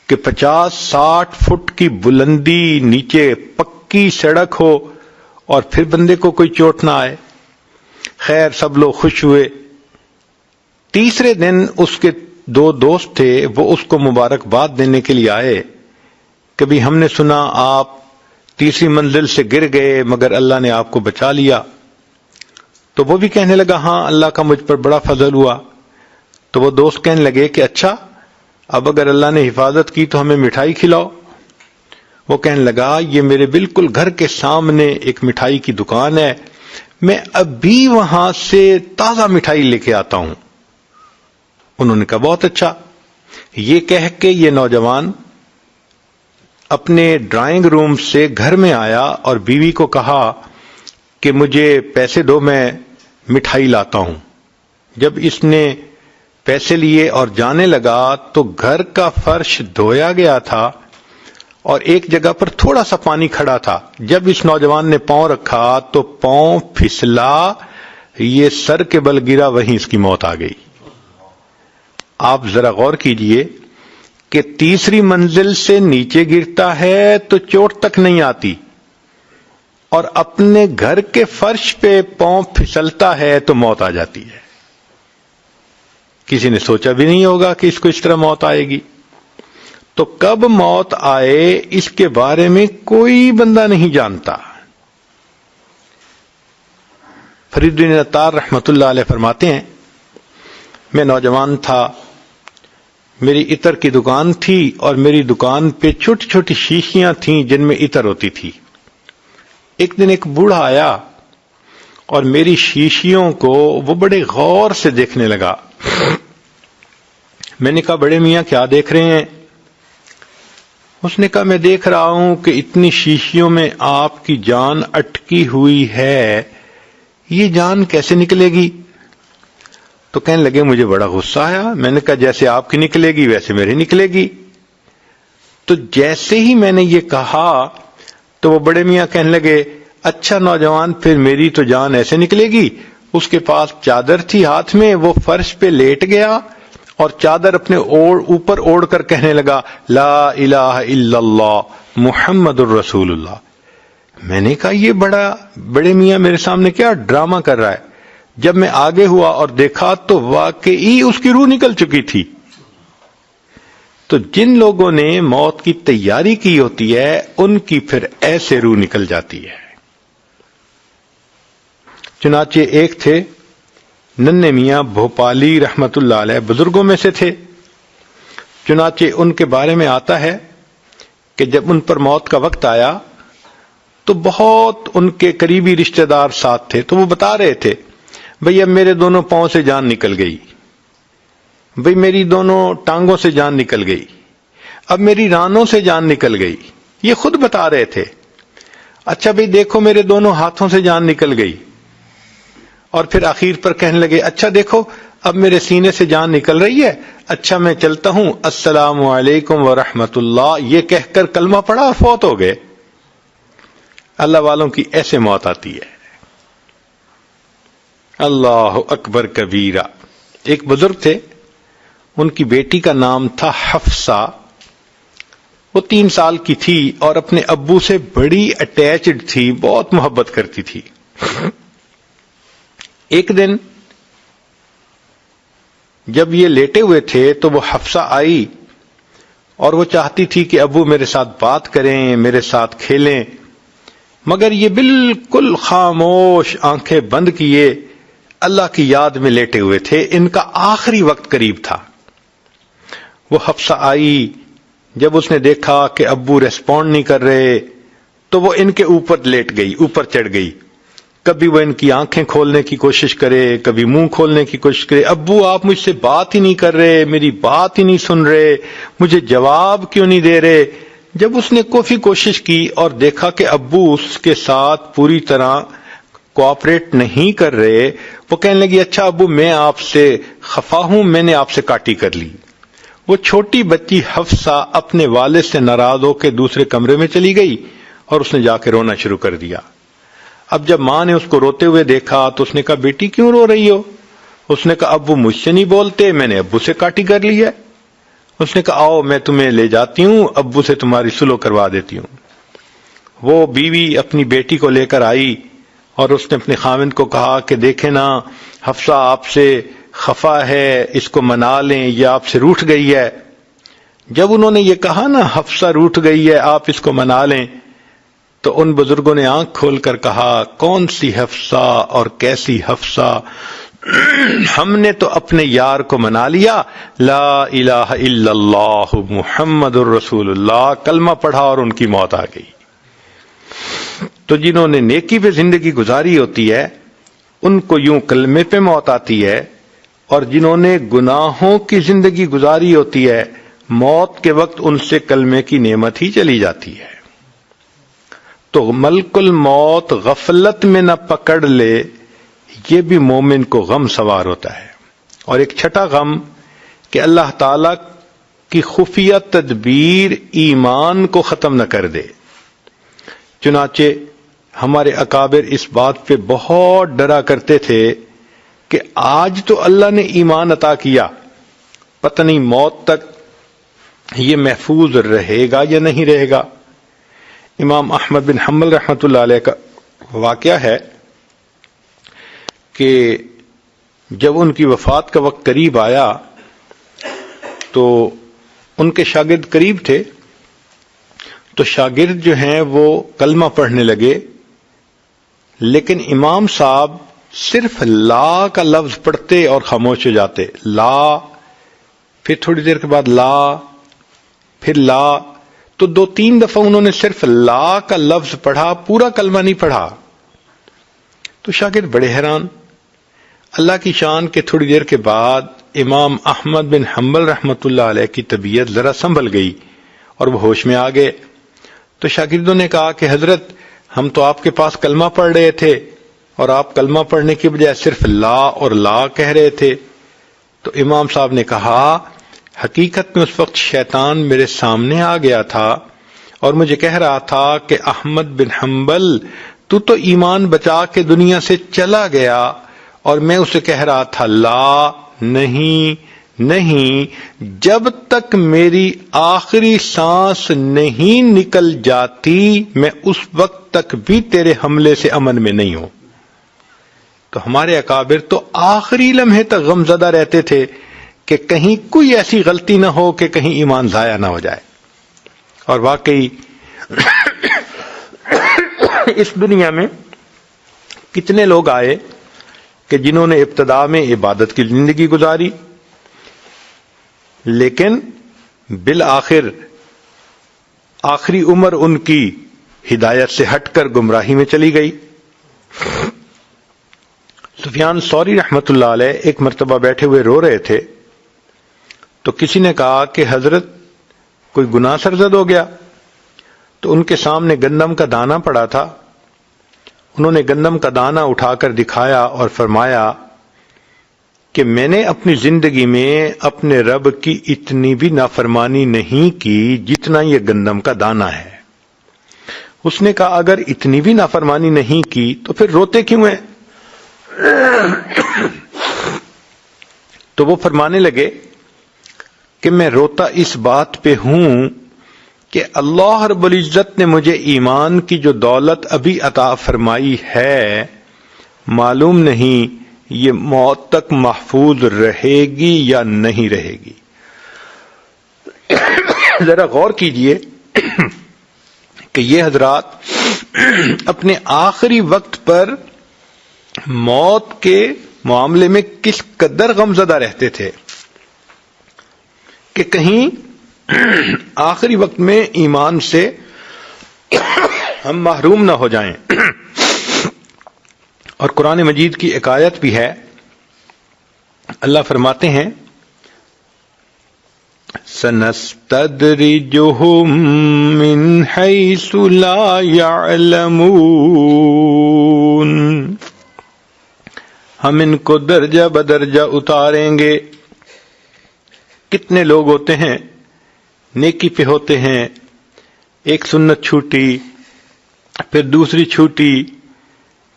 کہ 50-60 فٹ کی بلندی، نیچے پکی سڑک ہو اور پھر بندے کو کوئی چوٹ نہ آئے۔ خیر سب لوگ خوش ہوئے۔ تیسرے دن اس کے 2 دوست تھے، وہ اس کو مبارکباد دینے کے لیے آئے کہ بھی ہم نے سنا آپ تیسری منزل سے گر گئے مگر اللہ نے آپ کو بچا لیا۔ تو وہ بھی کہنے لگا ہاں اللہ کا مجھ پر بڑا فضل ہوا۔ تو وہ دوست کہنے لگے کہ اچھا اب اگر اللہ نے حفاظت کی تو ہمیں مٹھائی کھلاؤ۔ وہ کہنے لگا یہ میرے بالکل گھر کے سامنے ایک مٹھائی کی دکان ہے، میں ابھی وہاں سے تازہ مٹھائی لے کے آتا ہوں۔ انہوں نے کہا بہت اچھا۔ یہ کہہ کے یہ نوجوان اپنے ڈرائنگ روم سے گھر میں آیا اور بیوی کو کہا کہ مجھے پیسے دو، میں مٹھائی لاتا ہوں۔ جب اس نے پیسے لیے اور جانے لگا تو گھر کا فرش دھویا گیا تھا اور ایک جگہ پر تھوڑا سا پانی کھڑا تھا۔ جب اس نوجوان نے پاؤں رکھا تو پاؤں پھسلا، یہ سر کے بل گرا، وہیں اس کی موت آ گئی۔ آپ ذرا غور کیجئے کہ تیسری منزل سے نیچے گرتا ہے تو چوٹ تک نہیں آتی، اور اپنے گھر کے فرش پہ پاؤں پھسلتا ہے تو موت آ جاتی ہے۔ کسی نے سوچا بھی نہیں ہوگا کہ اس کو اس طرح موت آئے گی۔ تو کب موت آئے اس کے بارے میں کوئی بندہ نہیں جانتا۔ فرید بن عطار رحمت اللہ علیہ فرماتے ہیں، میں نوجوان تھا، میری عطر کی دکان تھی اور میری دکان پہ چھوٹی چھوٹی شیشیاں تھیں جن میں عطر ہوتی تھی۔ ایک دن ایک بوڑھا آیا اور میری شیشیوں کو وہ بڑے غور سے دیکھنے لگا۔ میں نے کہا بڑے میاں کیا دیکھ رہے ہیں؟ اس نے کہا میں دیکھ رہا ہوں کہ اتنی شیشیوں میں آپ کی جان اٹکی ہوئی ہے، یہ جان کیسے نکلے گی؟ تو کہنے لگے مجھے بڑا غصہ آیا، میں نے کہا جیسے آپ کی نکلے گی ویسے میری نکلے گی۔ تو جیسے ہی میں نے یہ کہا تو وہ بڑے میاں کہنے لگے اچھا نوجوان، پھر میری تو جان ایسے نکلے گی۔ اس کے پاس چادر تھی ہاتھ میں، وہ فرش پہ لیٹ گیا اور چادر اپنے اوپر اوڑھ کر کہنے لگا لا الہ الا اللہ محمد الرسول اللہ۔ میں نے کہا یہ بڑے میاں میرے سامنے کیا ڈرامہ کر رہا ہے؟ جب میں آگے ہوا اور دیکھا تو واقعی اس کی روح نکل چکی تھی۔ تو جن لوگوں نے موت کی تیاری کی ہوتی ہے ان کی پھر ایسے روح نکل جاتی ہے۔ چنانچہ ایک تھے ننھے میاں بھوپالی رحمت اللہ علیہ، بزرگوں میں سے تھے۔ چنانچہ ان کے بارے میں آتا ہے کہ جب ان پر موت کا وقت آیا تو بہت ان کے قریبی رشتہ دار ساتھ تھے، تو وہ بتا رہے تھے بھئی اب میرے دونوں پاؤں سے جان نکل گئی، بھئی میری دونوں ٹانگوں سے جان نکل گئی، اب میری رانوں سے جان نکل گئی۔ یہ خود بتا رہے تھے۔ اچھا بھئی دیکھو میرے دونوں ہاتھوں سے جان نکل گئی، اور پھر آخر پر کہنے لگے اچھا دیکھو اب میرے سینے سے جان نکل رہی ہے، اچھا میں چلتا ہوں، السلام علیکم ورحمت اللہ، یہ کہہ کر کلمہ پڑھا اور فوت ہو گئے۔ اللہ والوں کی ایسے موت آتی ہے۔ اللہ اکبر کبیرہ۔ ایک بزرگ تھے، ان کی بیٹی کا نام تھا حفصہ، وہ 3 سال کی تھی اور اپنے ابو سے بڑی اٹیچڈ تھی، بہت محبت کرتی تھی۔ ایک دن جب یہ لیٹے ہوئے تھے تو وہ حفصہ آئی اور وہ چاہتی تھی کہ ابو میرے ساتھ بات کریں، میرے ساتھ کھیلیں، مگر یہ بالکل خاموش، آنکھیں بند کیے اللہ کی یاد میں لیٹے ہوئے تھے۔ ان کا آخری وقت قریب تھا۔ وہ حفصہ آئی، جب اس نے دیکھا کہ ابو ریسپونڈ نہیں کر رہے تو وہ ان کے اوپر لیٹ گئی، اوپر چڑھ گئی۔ کبھی وہ ان کی آنکھیں کھولنے کی کوشش کرے، کبھی منہ کھولنے کی کوشش کرے، ابو آپ مجھ سے بات ہی نہیں کر رہے، میری بات ہی نہیں سن رہے، مجھے جواب کیوں نہیں دے رہے۔ جب اس نے کافی کوشش کی اور دیکھا کہ ابو اس کے ساتھ پوری طرح کوآپریٹ نہیں کر رہے، وہ کہنے لگی اچھا ابو میں آپ سے خفا ہوں، میں نے آپ سے کاٹی کر لی۔ وہ چھوٹی بچی حفصہ اپنے والد سے ناراض ہو کے دوسرے کمرے میں چلی گئی اور اس نے جا کے رونا شروع کر دیا۔ اب جب ماں نے اس کو روتے ہوئے دیکھا تو اس نے کہا بیٹی کیوں رو رہی ہو؟ اس نے کہا ابو مجھ سے نہیں بولتے، میں نے ابو سے کاٹی کر لی ہے۔ اس نے کہا آؤ میں تمہیں لے جاتی ہوں، ابو سے تمہاری سلو کروا دیتی ہوں۔ وہ بیوی اپنی بیٹی کو لے کر آئی اور اس نے اپنے خاوند کو کہا کہ دیکھیں نا حفصہ آپ سے خفا ہے، اس کو منا لیں، یہ آپ سے روٹھ گئی ہے۔ جب انہوں نے یہ کہا نا حفصہ روٹھ گئی ہے، آپ اس کو منا لیں، تو ان بزرگوں نے آنکھ کھول کر کہا کون سی حفصہ اور کیسی حفصہ، ہم نے تو اپنے یار کو منا لیا، لا الہ الا اللہ محمد الرسول اللہ، کلمہ پڑھا اور ان کی موت آ گئی۔ تو جنہوں نے نیکی پہ زندگی گزاری ہوتی ہے ان کو یوں کلمے پہ موت آتی ہے، اور جنہوں نے گناہوں کی زندگی گزاری ہوتی ہے موت کے وقت ان سے کلمے کی نعمت ہی چلی جاتی ہے۔ تو ملک الموت غفلت میں نہ پکڑ لے، یہ بھی مومن کو غم سوار ہوتا ہے۔ اور ایک چھٹا غم کہ اللہ تعالی کی خفیہ تدبیر ایمان کو ختم نہ کر دے۔ چنانچہ ہمارے اکابر اس بات پہ بہت ڈرا کرتے تھے کہ آج تو اللہ نے ایمان عطا کیا، پتہ نہیں موت تک یہ محفوظ رہے گا یا نہیں رہے گا۔ امام احمد بن حنبل رحمۃ اللہ علیہ کا واقعہ ہے کہ جب ان کی وفات کا وقت قریب آیا تو ان کے شاگرد قریب تھے، تو شاگرد جو ہیں وہ کلمہ پڑھنے لگے، لیکن امام صاحب صرف لا کا لفظ پڑھتے اور خاموش ہو جاتے، لا، پھر تھوڑی دیر کے بعد لا، پھر لا، تو 2-3 دفعہ انہوں نے صرف لا کا لفظ پڑھا، پورا کلمہ نہیں پڑھا۔ تو شاگرد بڑے حیران۔ اللہ کی شان کے تھوڑی دیر کے بعد امام احمد بن حنبل رحمۃ اللہ علیہ کی طبیعت ذرا سنبھل گئی اور وہ ہوش میں آ گئے۔ تو شاگردوں نے کہا کہ حضرت ہم تو آپ کے پاس کلمہ پڑھ رہے تھے اور آپ کلمہ پڑھنے کی بجائے صرف لا اور لا کہہ رہے تھے۔ تو امام صاحب نے کہا حقیقت میں اس وقت شیطان میرے سامنے آ گیا تھا اور مجھے کہہ رہا تھا کہ احمد بن حنبل تو ایمان بچا کے دنیا سے چلا گیا، اور میں اسے کہہ رہا تھا لا، نہیں، جب تک میری آخری سانس نہیں نکل جاتی میں اس وقت تک بھی تیرے حملے سے امن میں نہیں ہوں۔ تو ہمارے اکابر تو آخری لمحے تک غمزدہ رہتے تھے کہ کہیں کوئی ایسی غلطی نہ ہو کہ کہیں ایمان ضائع نہ ہو جائے۔ اور واقعی اس دنیا میں کتنے لوگ آئے کہ جنہوں نے ابتدا میں عبادت کی زندگی گزاری، لیکن بالآخر آخری عمر ان کی ہدایت سے ہٹ کر گمراہی میں چلی گئی۔ سفیان ثوری رحمت اللہ علیہ ایک مرتبہ بیٹھے ہوئے رو رہے تھے، تو کسی نے کہا کہ حضرت کوئی گناہ سرزد ہو گیا؟ تو ان کے سامنے گندم کا دانہ پڑا تھا، انہوں نے گندم کا دانہ اٹھا کر دکھایا اور فرمایا کہ میں نے اپنی زندگی میں اپنے رب کی اتنی بھی نافرمانی نہیں کی جتنا یہ گندم کا دانہ ہے۔ اس نے کہا اگر اتنی بھی نافرمانی نہیں کی تو پھر روتے کیوں ہیں؟ تو وہ فرمانے لگے کہ میں روتا اس بات پہ ہوں کہ اللہ رب العزت نے مجھے ایمان کی جو دولت ابھی عطا فرمائی ہے، معلوم نہیں یہ موت تک محفوظ رہے گی یا نہیں رہے گی۔ ذرا غور کیجئے کہ یہ حضرات اپنے آخری وقت پر موت کے معاملے میں کس قدر غمزدہ رہتے تھے کہ کہیں آخری وقت میں ایمان سے ہم محروم نہ ہو جائیں۔ اور قرآن مجید کی ایک آیت بھی ہے، اللہ فرماتے ہیں سَنَسْتَدْرِجُهُم مِّنْ حَيْثُ لَا يَعْلَمُونَ، ہم ان کو درجہ بدرجہ اتاریں گے۔ کتنے لوگ ہوتے ہیں نیکی پہ ہوتے ہیں، ایک سنت چھوٹی، پھر دوسری چھوٹی،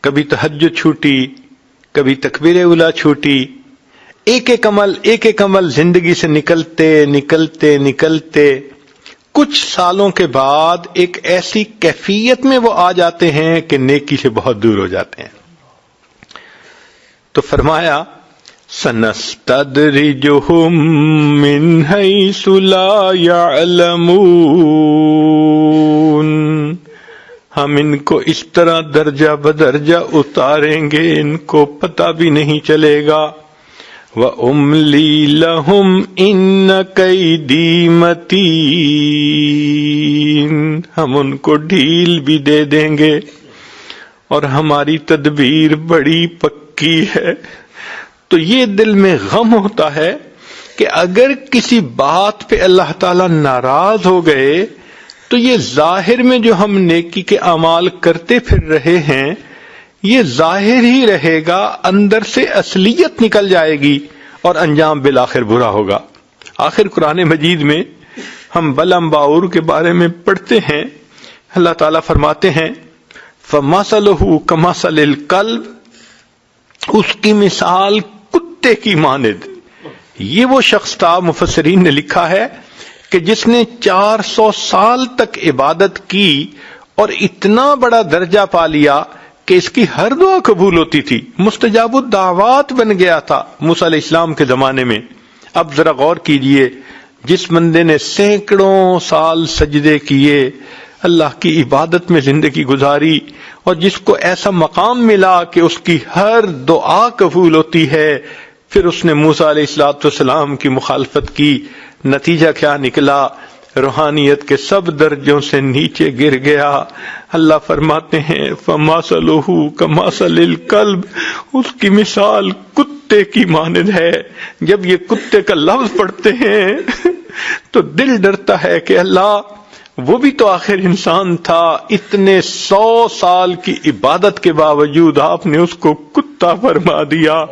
کبھی تہجد چھوٹی، کبھی تکبیر اولیٰ چھوٹی، ایک ایک عمل زندگی سے نکلتے کچھ سالوں کے بعد ایک ایسی کیفیت میں وہ آ جاتے ہیں کہ نیکی سے بہت دور ہو جاتے ہیں۔ تو فرمایا سَنَسْتَدْرِجُهُم مِّنْ حَيْثُ لَا يَعْلَمُونَ، ہم ان کو اس طرح درجہ بدرجہ اتاریں گے ان کو پتہ بھی نہیں چلے گا۔ وَأُمْلِي لَهُمْ إِنَّ كَيْدِي مَتِينٌ، ہم ان کو ڈھیل بھی دے دیں گے اور ہماری تدبیر بڑی پکی ہے۔ تو یہ دل میں غم ہوتا ہے کہ اگر کسی بات پہ اللہ تعالیٰ ناراض ہو گئے تو یہ ظاہر میں جو ہم نیکی کے اعمال کرتے پھر رہے ہیں یہ ظاہر ہی رہے گا، اندر سے اصلیت نکل جائے گی اور انجام بالآخر برا ہوگا۔ آخر قرآن مجید میں ہم بلعم باور کے بارے میں پڑھتے ہیں، اللہ تعالیٰ فرماتے ہیں فَمَثَلُهُ كَمَثَلِ الْكَلْبِ، اس کی مثال کتے کی مانند۔ یہ وہ شخص تھا، مفسرین نے لکھا ہے کہ جس نے 400 سال تک عبادت کی اور اتنا بڑا درجہ پا لیا کہ اس کی ہر دعا قبول ہوتی تھی، مستجاب الدعوات بن گیا تھا موسیٰ علیہ السلام کے زمانے میں۔ اب ذرا غور کیجئے، جس بندے نے سینکڑوں سال سجدے کیے، اللہ کی عبادت میں زندگی گزاری، اور جس کو ایسا مقام ملا کہ اس کی ہر دعا قبول ہوتی ہے، پھر اس نے موسیٰ علیہ السلام کی مخالفت کی، نتیجہ کیا نکلا؟ روحانیت کے سب درجوں سے نیچے گر گیا۔ اللہ فرماتے ہیں فَمَثَلُهُ كَمَثَلِ الْكَلْبِ، اس کی مثال کتے کی مانند ہے۔ جب یہ کتے کا لفظ پڑھتے ہیں تو دل ڈرتا ہے کہ اللہ وہ بھی تو آخر انسان تھا، اتنے 100 سال کی عبادت کے باوجود آپ نے اس کو کتا فرما دیا۔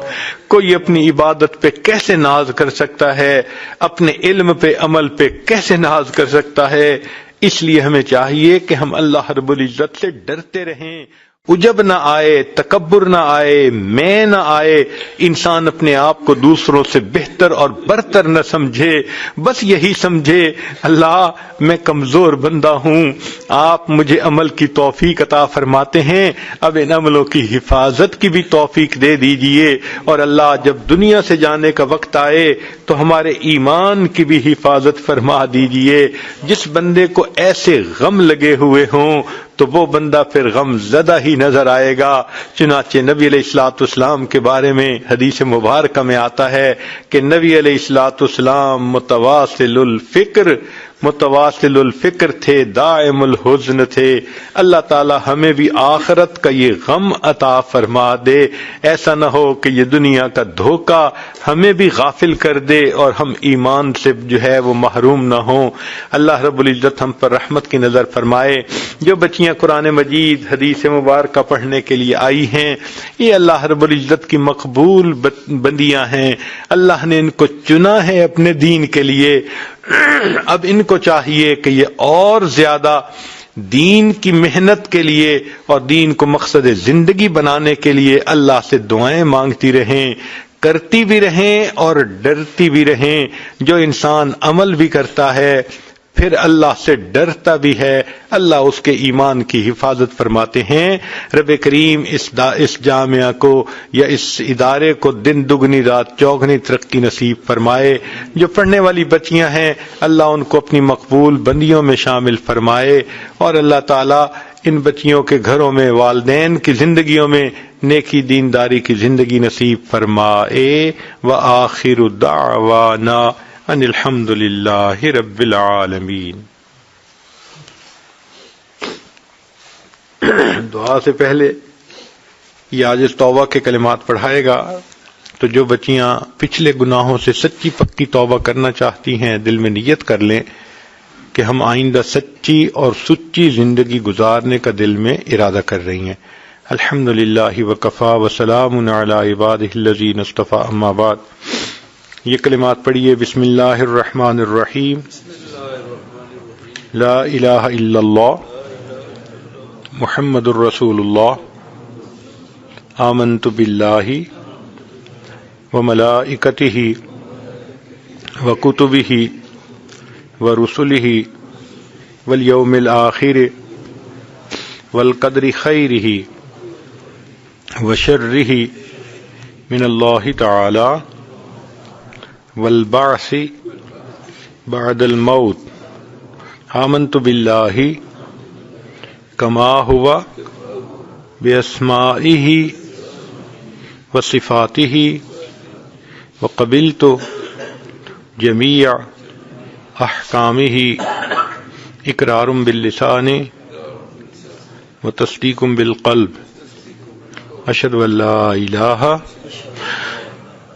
کوئی اپنی عبادت پہ کیسے ناز کر سکتا ہے، اپنے علم پہ عمل پہ کیسے ناز کر سکتا ہے؟ اس لیے ہمیں چاہیے کہ ہم اللہ رب العزت سے ڈرتے رہیں، عجب نہ آئے، تکبر نہ آئے، میں نہ آئے، انسان اپنے آپ کو دوسروں سے بہتر اور برتر نہ سمجھے، بس یہی سمجھے اللہ میں کمزور بندہ ہوں، آپ مجھے عمل کی توفیق عطا فرماتے ہیں، اب ان عملوں کی حفاظت کی بھی توفیق دے دیجئے، اور اللہ جب دنیا سے جانے کا وقت آئے تو ہمارے ایمان کی بھی حفاظت فرما دیجئے۔ جس بندے کو ایسے غم لگے ہوئے ہوں تو وہ بندہ پھر غم زدہ ہی نظر آئے گا۔ چنانچہ نبی علیہ السلام کے بارے میں حدیث مبارکہ میں آتا ہے کہ نبی علیہ السلام متواصل الفکر تھے، دائم الحزن تھے۔ اللہ تعالی ہمیں بھی آخرت کا یہ غم عطا فرما دے، ایسا نہ ہو کہ یہ دنیا کا دھوکہ ہمیں بھی غافل کر دے اور ہم ایمان سے جو ہے وہ محروم نہ ہوں۔ اللہ رب العزت ہم پر رحمت کی نظر فرمائے۔ جو بچیاں قرآن مجید حدیث مبارکہ پڑھنے کے لیے آئی ہیں، یہ اللہ رب العزت کی مقبول بندیاں ہیں، اللہ نے ان کو چنا ہے اپنے دین کے لیے۔ اب ان کو چاہیے کہ یہ اور زیادہ دین کی محنت کے لیے اور دین کو مقصد زندگی بنانے کے لیے اللہ سے دعائیں مانگتی رہیں، کرتی بھی رہیں اور ڈرتی بھی رہیں۔ جو انسان عمل بھی کرتا ہے پھر اللہ سے ڈرتا بھی ہے، اللہ اس کے ایمان کی حفاظت فرماتے ہیں۔ رب کریم اس جامعہ کو یا اس ادارے کو دن دگنی رات چوگنی ترقی نصیب فرمائے۔ جو پڑھنے والی بچیاں ہیں اللہ ان کو اپنی مقبول بندیوں میں شامل فرمائے، اور اللہ تعالیٰ ان بچیوں کے گھروں میں، والدین کی زندگیوں میں نیکی دینداری کی زندگی نصیب فرمائے۔ وآخر دعوانا ان الحمد للہ رب العالمین۔ دعا سے پہلے یہ آج توبہ کے کلمات پڑھائے گا، تو جو بچیاں پچھلے گناہوں سے سچی پکی توبہ کرنا چاہتی ہیں دل میں نیت کر لیں کہ ہم آئندہ سچی اور سچی زندگی گزارنے کا دل میں ارادہ کر رہی ہیں۔ الحمد للہ وکفی وسلام علی عبادہ الذین اصطفی، اما بعد۔ یہ کلمات پڑھیے۔ بسم اللہ الرحمن الرحیم۔ لا الہ الا اللہ محمد الرسول اللہ، آمنت باللہ وملائکتہ وکتبہ ورسلہ والیوم الآخر والقدر خیرہ وشرہ من اللہ تعالی والبعث بعد الموت، آمنت باللہ کما ہوا باسمائہ وصفاتہ وقبلت جمیع احکامہ اقرار باللسان وتصدیق بالقلب اشہد ان لا الہ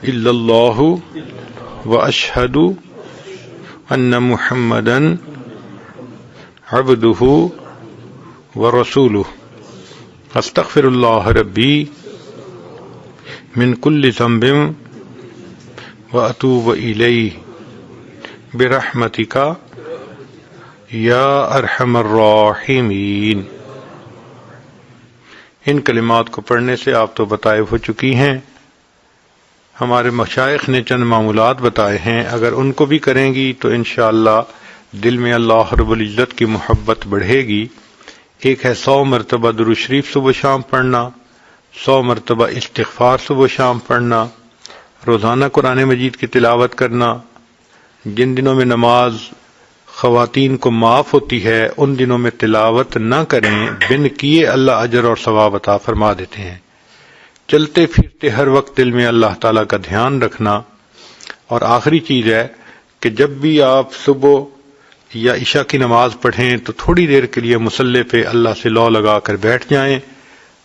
الا اللہ واشہد ان محمدا عبدہ ورسولہ استغفر اللہ ربی من کل ذنب واتوب الیہ برحمتک یا ارحم الراحمین۔ ان کلمات کو پڑھنے سے آپ تو بتائے ہو چکی ہیں، ہمارے مشائخ نے چند معمولات بتائے ہیں، اگر ان کو بھی کریں گی تو انشاءاللہ دل میں اللہ رب العزت کی محبت بڑھے گی۔ ایک ہے 100 مرتبہ درود شریف صبح شام پڑھنا، 100 مرتبہ استغفار صبح شام پڑھنا، روزانہ قرآن مجید کی تلاوت کرنا۔ جن دنوں میں نماز خواتین کو معاف ہوتی ہے ان دنوں میں تلاوت نہ کریں، بن کیے اللہ اجر اور ثواب عطا فرما دیتے ہیں۔ چلتے پھرتے ہر وقت دل میں اللہ تعالیٰ کا دھیان رکھنا۔ اور آخری چیز ہے کہ جب بھی آپ صبح یا عشاء کی نماز پڑھیں تو تھوڑی دیر کے لیے مصلی پہ اللہ سے لو لگا کر بیٹھ جائیں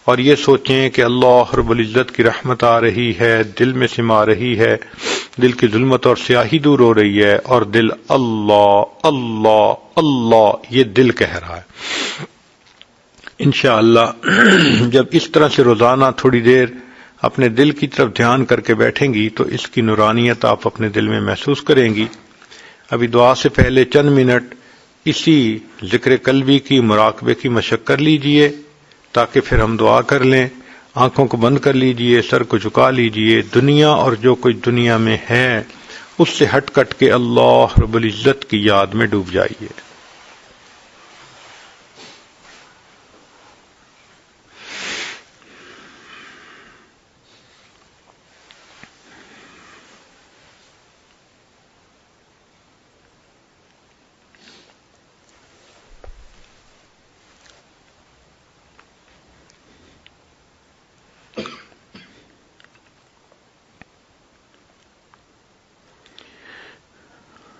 اور یہ سوچیں کہ اللہ رب العزت کی رحمت آ رہی ہے، دل میں سما رہی ہے، دل کی ظلمت اور سیاہی دور ہو رہی ہے، اور دل اللہ اللہ اللہ یہ دل کہہ رہا ہے۔ انشاءاللہ جب اس طرح سے روزانہ تھوڑی دیر اپنے دل کی طرف دھیان کر کے بیٹھیں گی تو اس کی نورانیت آپ اپنے دل میں محسوس کریں گی۔ ابھی دعا سے پہلے چند منٹ اسی ذکر قلبی کی مراقبے کی مشق کر لیجئے تاکہ پھر ہم دعا کر لیں۔ آنکھوں کو بند کر لیجئے، سر کو جھکا لیجئے، دنیا اور جو کچھ دنیا میں ہے اس سے ہٹ کٹ کے اللہ رب العزت کی یاد میں ڈوب جائیے۔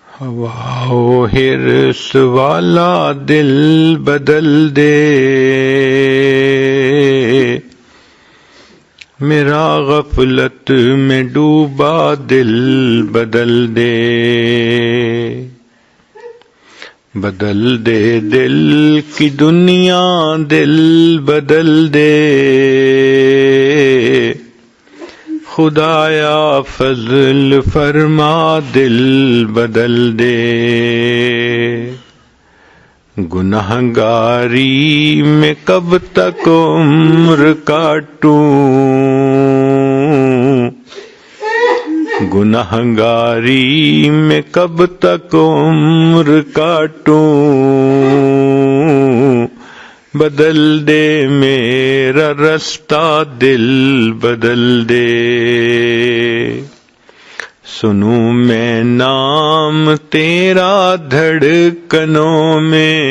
ہوا و حرص والا دل بدل دے، میرا غفلت میں ڈوبا دل بدل دے، بدل دے دل کی دنیا دل بدل دے، خدایا فضل فرما دل بدل دے، گنہگاری میں کب تک عمر کاٹوں، گنہگاری میں کب تک عمر کاٹوں، بدل دے میرا رستہ دل بدل دے، سنوں میں نام تیرا دھڑکنوں میں،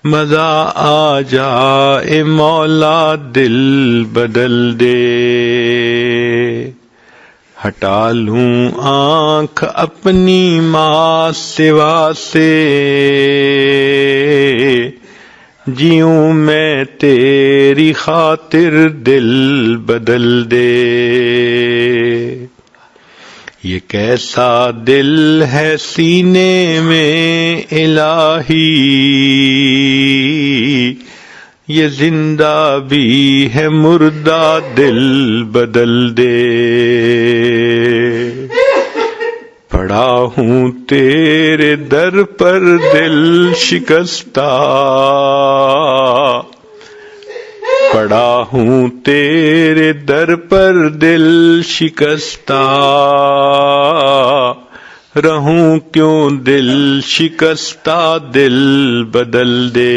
مزہ آ جائے مولا دل بدل دے، ہٹا لوں آنکھ اپنی ماں سوا سے، جیوں میں تیری خاطر دل بدل دے، یہ کیسا دل ہے سینے میں الہی، یہ زندہ بھی ہے مردہ دل بدل دے، پڑا ہوں تیرے در پر دل شکستہ، پڑا ہوں تیرے در پر دل شکستہ، رہوں کیوں دل شکستہ دل بدل دے،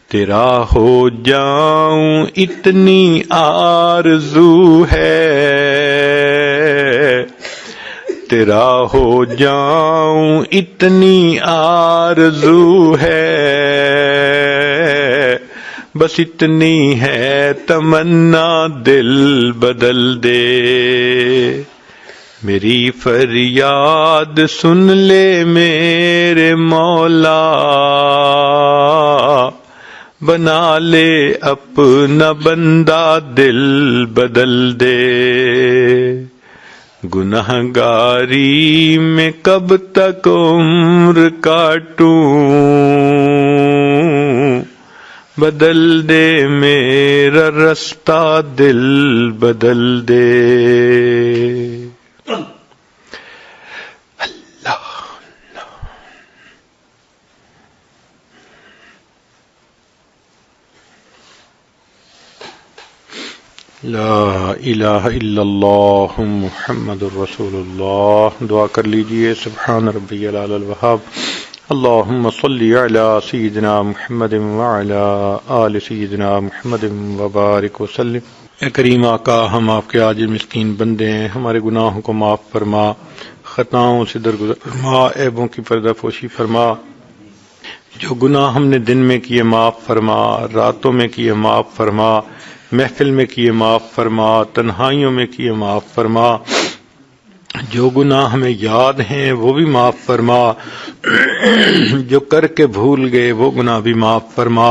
تیرا ہو جاؤں اتنی آرزو ہے، تیرا ہو جاؤں اتنی آرزو ہے، بس اتنی ہے تمنا دل بدل دے، میری فریاد سن لے میرے مولا، بنا لے اپنا بندہ دل بدل دے، گنہگاری میں کب تک عمر کاٹوں، بدل دے میرا رستہ دل بدل دے۔ لا الہ الا اللہ محمد الرسول اللہ۔ دعا کر لیجئے، سبحان ربی العلی الوہاب، اللہم صلی علی سیدنا محمد وعلی آل سیدنا محمد وبارک وسلم۔ اے کریم آقا، ہم آپ کے عاجز مسکین بندے ہیں، ہمارے گناہوں کو معاف فرما، خطاؤں سے درگزر فرما، عیبوں کی پردہ پوشی فرما، جو گناہ ہم نے دن میں کیے معاف فرما، راتوں میں کیے معاف فرما، محفل میں کیے معاف فرما، تنہائیوں میں کیے معاف فرما، جو گناہ ہمیں یاد ہیں وہ بھی معاف فرما، جو کر کے بھول گئے وہ گناہ بھی معاف فرما۔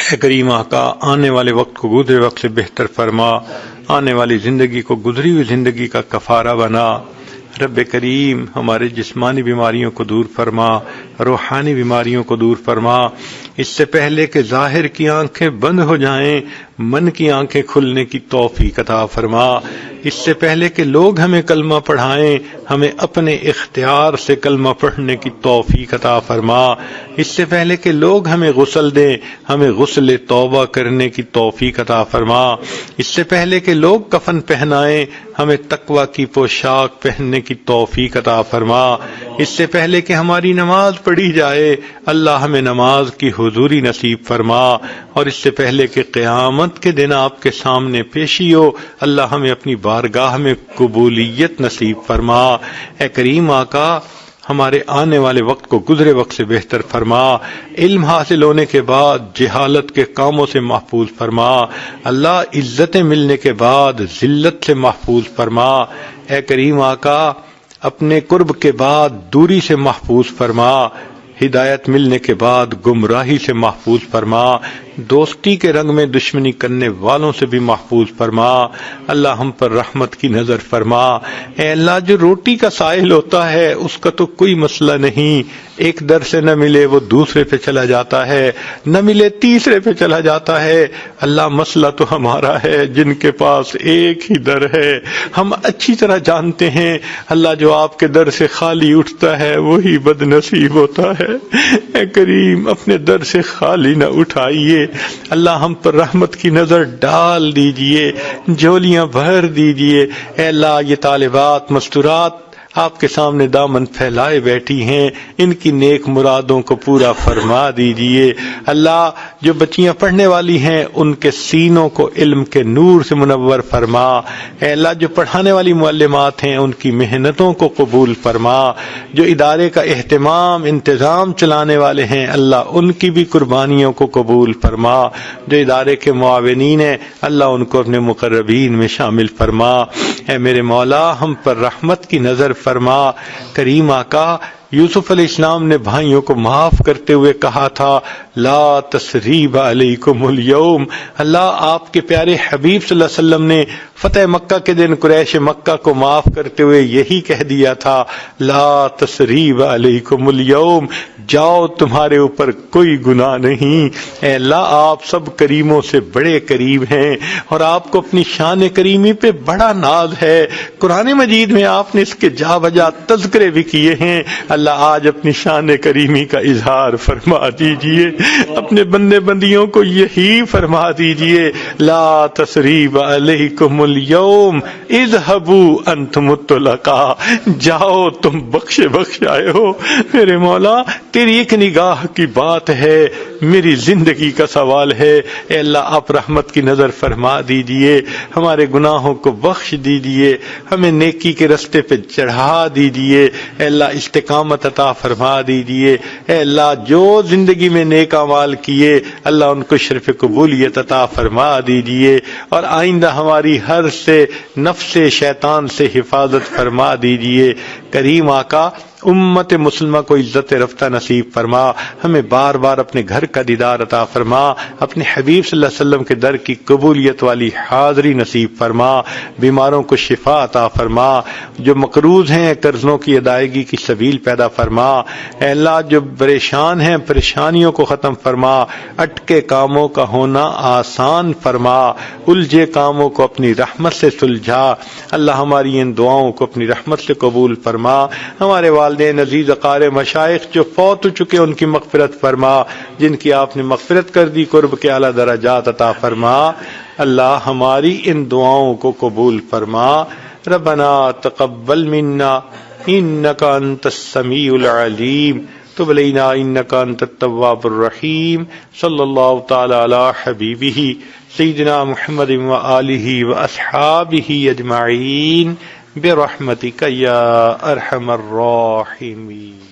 اے کریم آقا، آنے والے وقت کو گزرے وقت سے بہتر فرما، آنے والی زندگی کو گزری ہوئی زندگی کا کفارہ بنا۔ رب کریم، ہمارے جسمانی بیماریوں کو دور فرما، روحانی بیماریوں کو دور فرما، اس سے پہلے کہ ظاہر کی آنکھیں بند ہو جائیں، من کی آنکھیں کھلنے کی توفیق عطا فرما، اس سے پہلے کہ لوگ ہمیں کلمہ پڑھائیں، ہمیں اپنے اختیار سے کلمہ پڑھنے کی توفیق عطا فرما، اس سے پہلے کہ لوگ ہمیں غسل دیں، ہمیں غسل توبہ کرنے کی توفیق عطا فرما، اس سے پہلے کہ لوگ کفن پہنائیں، ہمیں تقوی کی پوشاک پہننے کی توفیق عطا فرما، اس سے پہلے کہ ہماری نماز پڑھی جائے، اللہ ہمیں نماز کی حضوری نصیب فرما، اور اس سے پہلے کہ قیامت کے دن آپ کے سامنے پیشی ہو، اللہ ہمیں اپنی بارگاہ میں قبولیت نصیب فرما۔ اے کریم آقا، ہمارے آنے والے وقت کو گزرے وقت سے بہتر فرما، علم حاصل ہونے کے بعد جہالت کے کاموں سے محفوظ فرما، اللہ عزتیں ملنے کے بعد ذلت سے محفوظ فرما۔ اے کریم آقا، اپنے قرب کے بعد دوری سے محفوظ فرما، ہدایت ملنے کے بعد گمراہی سے محفوظ فرما، دوستی کے رنگ میں دشمنی کرنے والوں سے بھی محفوظ فرما۔ اللہ ہم پر رحمت کی نظر فرما۔ اے اللہ، جو روٹی کا سائل ہوتا ہے اس کا تو کوئی مسئلہ نہیں، ایک در سے نہ ملے وہ دوسرے پہ چلا جاتا ہے، نہ ملے تیسرے پہ چلا جاتا ہے۔ اللہ، مسئلہ تو ہمارا ہے جن کے پاس ایک ہی در ہے، ہم اچھی طرح جانتے ہیں اللہ، جو آپ کے در سے خالی اٹھتا ہے وہی بد نصیب ہوتا ہے۔ اے کریم، اپنے در سے خالی نہ اٹھائیے، اللہ ہم پر رحمت کی نظر ڈال دیجئے، جھولیاں بھر دیجئے۔ اے اللہ، یہ طالبات مستورات آپ کے سامنے دامن پھیلائے بیٹھی ہیں، ان کی نیک مرادوں کو پورا فرما دیجئے۔ اللہ، جو بچیاں پڑھنے والی ہیں ان کے سینوں کو علم کے نور سے منور فرما۔ اے اللہ، جو پڑھانے والی معلمات ہیں ان کی محنتوں کو قبول فرما، جو ادارے کا اہتمام انتظام چلانے والے ہیں اللہ ان کی بھی قربانیوں کو قبول فرما، جو ادارے کے معاونین ہیں اللہ ان کو اپنے مقربین میں شامل فرما۔ اے میرے مولا، ہم پر رحمت کی نظر فرما۔ کریم آقا، یوسف علیہ السلام نے بھائیوں کو معاف کرتے ہوئے کہا تھا، لا تثریب علیکم اليوم۔ اللہ، آپ کے پیارے حبیب صلی اللہ علیہ وسلم نے فتح مکہ کے دن قریش مکہ کو معاف کرتے ہوئے یہی کہہ دیا تھا، لا تثریب علیکم اليوم، جاؤ تمہارے اوپر کوئی گناہ نہیں۔ اے اللہ، آپ سب کریموں سے بڑے کریم ہیں اور آپ کو اپنی شان کریمی پہ بڑا ناز ہے۔ قرآن مجید میں آپ نے اس کے جا بجا تذکرے بھی کیے ہیں۔ اللہ آج اپنی شان کریمی کا اظہار فرما دیجئے، اپنے بندے بندیوں کو یہی فرما دیجئے، لا تثریب علیکم اليوم اذهبوا انتم الطلقاء، جاؤ تم بخش آئے ہو۔ میرے مولا تیری ایک نگاہ کی بات ہے، میری زندگی کا سوال ہے، اے اللہ آپ رحمت کی نظر فرما دیجئے، ہمارے گناہوں کو بخش دیجئے، ہمیں نیکی کے رستے پہ چڑھا دیجئے، اے اللہ استقامت عطا فرما دیجئے، اے اللہ جو زندگی میں نیک اعمال کیے اللہ ان کو شرف قبولیت عطا فرما دیجئے، اور آئندہ ہماری ہر سے نفس شیطان سے حفاظت فرما دیجئے۔ کریم آقا امت مسلمہ کو عزت رفتہ نصیب فرما، ہمیں بار بار اپنے گھر کا دیدار عطا فرما، اپنے حبیب صلی اللہ علیہ وسلم کے در کی قبولیت والی حاضری نصیب فرما، بیماروں کو شفا عطا فرما، جو مقروض ہیں قرضوں کی ادائیگی کی سبیل پیدا فرما، اے اللہ جو پریشان ہیں پریشانیوں کو ختم فرما، اٹکے کاموں کا ہونا آسان فرما، الجھے کاموں کو اپنی رحمت سے سلجھا، اللہ ہماری ان دعاؤں کو اپنی رحمت سے قبول فرما، ہمارے والدین عزیز اقارب مشائخ جو فوت ہو چکے ان کی مغفرت فرما، جن کی آپ نے مغفرت کر دی قرب کے اعلیٰ درجات عطا فرما، اللہ ہماری ان دعاؤں کو قبول فرما۔ ربنا تقبل منا انک انت السمیع العلیم تب علینا انک انت التواب الرحیم، صلی اللہ تعالی علی حبیبہ سیدنا محمد وآلہ واصحابہ اجمعین برحمتک یا ارحم الراحمین۔